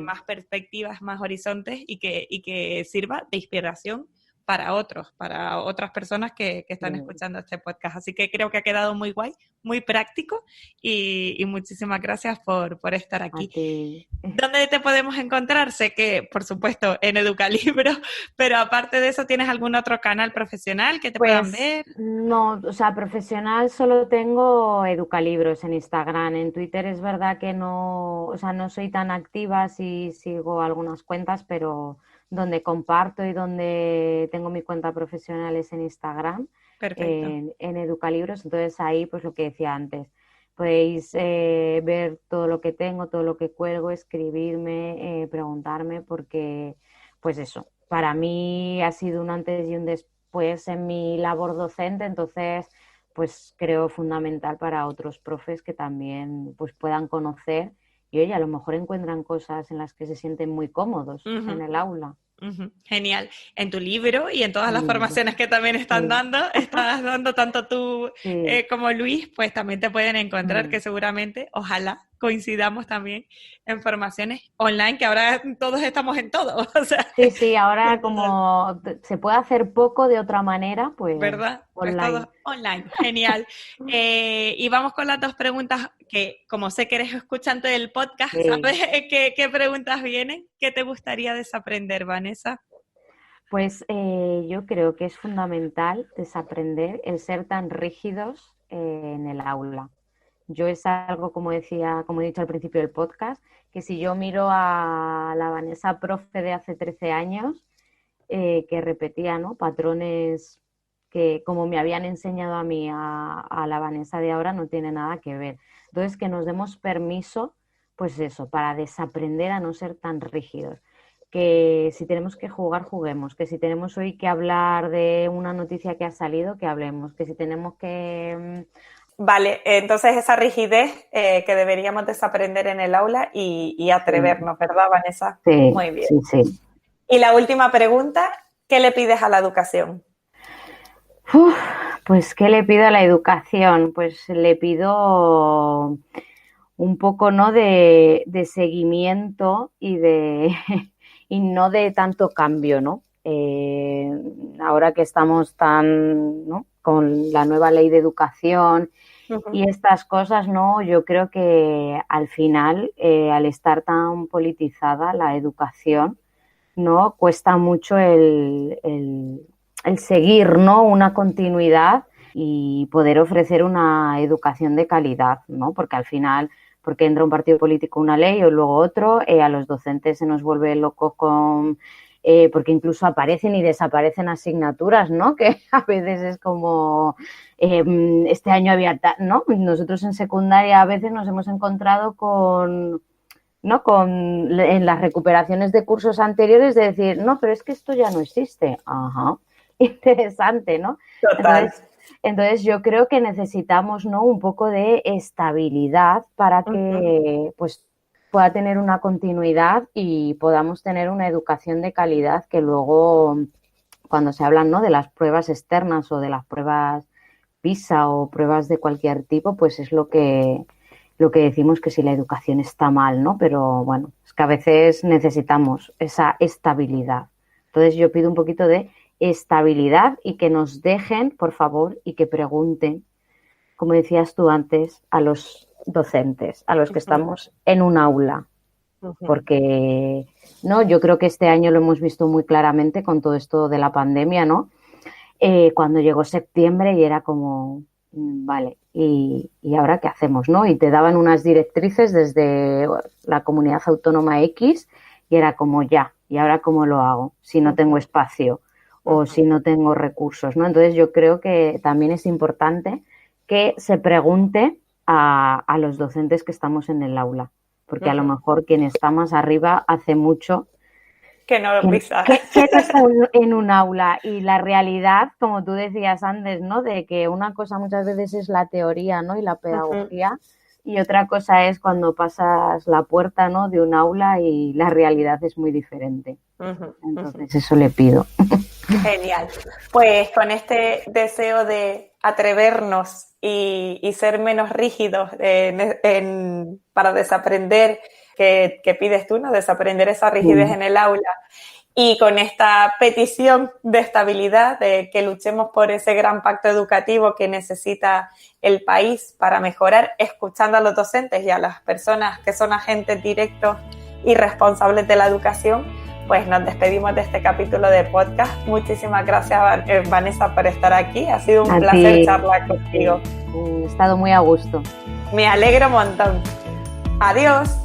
más perspectivas, más horizontes, y que sirva de inspiración para otras personas que están escuchando este podcast. Así que creo que ha quedado muy guay, muy práctico, y muchísimas gracias por estar aquí. ¿Dónde te podemos encontrar? Sé que, por supuesto, en Educalibro, pero aparte de eso, ¿tienes algún otro canal profesional que te puedan ver? No, o sea, profesional solo tengo Educalibros en Instagram. En Twitter es verdad que no, o sea, no soy tan activa, sí sigo algunas cuentas, pero donde comparto y donde tengo mi cuenta profesional es en Instagram, en Educalibros. Entonces ahí, pues lo que decía antes, podéis ver todo lo que tengo, todo lo que cuelgo, escribirme, preguntarme, porque pues eso, para mí ha sido un antes y un después en mi labor docente. Entonces pues creo fundamental para otros profes que también pues puedan conocer, y oye, a lo mejor encuentran cosas en las que se sienten muy cómodos en el aula. Genial. En tu libro y en todas las formaciones que también estás dando tanto tú como Luis, pues también te pueden encontrar, que seguramente, ojalá, coincidamos también en formaciones online, que ahora todos estamos en todo. O sea, sí, ahora como se puede hacer poco de otra manera, pues ¿verdad? online. Pues todo online, genial. Y vamos con las dos preguntas, que como sé que eres escuchante del podcast, ¿sabes qué preguntas vienen? ¿Qué te gustaría desaprender, Vanessa? Pues yo creo que es fundamental desaprender el ser tan rígidos en el aula. Yo es algo, como he dicho al principio del podcast, que si yo miro a la Vanessa profe de hace 13 años, que repetía, ¿no?, patrones que como me habían enseñado a mí, a la Vanessa de ahora no tiene nada que ver. Entonces, que nos demos permiso pues eso, para desaprender a no ser tan rígidos. Que si tenemos que jugar, juguemos, que si tenemos hoy que hablar de una noticia que ha salido, que hablemos, que si tenemos que... Vale, entonces esa rigidez que deberíamos desaprender en el aula y atrevernos, ¿verdad, Vanessa? Sí, muy bien. Sí. Y la última pregunta, ¿qué le pides a la educación? Pues, ¿qué le pido a la educación? Pues le pido un poco, ¿no?, de seguimiento y y no de tanto cambio, ¿no? Ahora que estamos tan, ¿no?, con la nueva ley de educación y estas cosas, ¿no? Yo creo que al final, al estar tan politizada la educación, ¿no?, cuesta mucho el seguir, ¿no?, una continuidad y poder ofrecer una educación de calidad, ¿no? Porque al final, porque entra un partido político una ley o luego otro, a los docentes se nos vuelve locos con... porque incluso aparecen y desaparecen asignaturas, ¿no? Que a veces es como, este año había... ¿no? Nosotros en secundaria a veces nos hemos encontrado con... ¿no?, en las recuperaciones de cursos anteriores de decir, no, pero es que esto ya no existe. Ajá, interesante, ¿no? Total. Entonces yo creo que necesitamos, ¿no?, un poco de estabilidad para que pues pueda tener una continuidad y podamos tener una educación de calidad que luego, cuando se hablan, ¿no?, de las pruebas externas o de las pruebas PISA o pruebas de cualquier tipo, pues es lo que decimos que si la educación está mal, ¿no? Pero bueno, es que a veces necesitamos esa estabilidad. Entonces yo pido un poquito de estabilidad y que nos dejen, por favor, y que pregunten, como decías tú antes, a los docentes, a los que estamos en un aula. Porque, ¿no?, yo creo que este año lo hemos visto muy claramente con todo esto de la pandemia, ¿no? Cuando llegó septiembre y era como... Vale, ¿y ahora qué hacemos, no? Y te daban unas directrices desde la comunidad autónoma X y era como ya, ¿y ahora cómo lo hago? Si no tengo espacio o si no tengo recursos, ¿no? Entonces yo creo que también es importante que se pregunte a los docentes que estamos en el aula, porque a lo mejor quien está más arriba hace mucho que no lo pisa. Que no está en un aula y la realidad, como tú decías antes, ¿no?, de que una cosa muchas veces es la teoría, ¿no?, y la pedagogía y otra cosa es cuando pasas la puerta, ¿no?, de un aula y la realidad es muy diferente. Entonces eso le pido. Genial. Pues con este deseo de atrevernos y ser menos rígidos para desaprender que pides tú, ¿no?, desaprender esa rigidez en el aula, y con esta petición de estabilidad, de que luchemos por ese gran pacto educativo que necesita el país para mejorar, escuchando a los docentes y a las personas que son agentes directos y responsables de la educación, pues nos despedimos de este capítulo de podcast. Muchísimas gracias, Vanessa, por estar aquí. Ha sido un placer charlar contigo. He estado muy a gusto. Me alegro un montón. Adiós.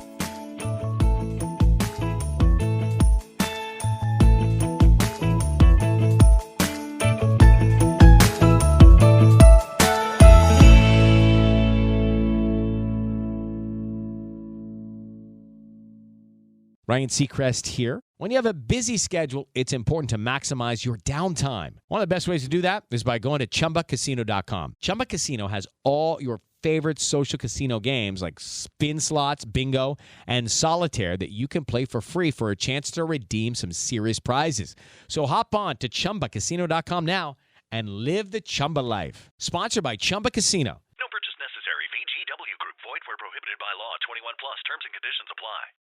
Ryan Seacrest here. When you have a busy schedule, it's important to maximize your downtime. One of the best ways to do that is by going to ChumbaCasino.com. Chumba Casino has all your favorite social casino games like spin slots, bingo, and solitaire that you can play for free for a chance to redeem some serious prizes. So hop on to ChumbaCasino.com now and live the Chumba life. Sponsored by Chumba Casino. No purchase necessary. VGW Group. Void where prohibited by law. 21 plus. Terms and conditions apply.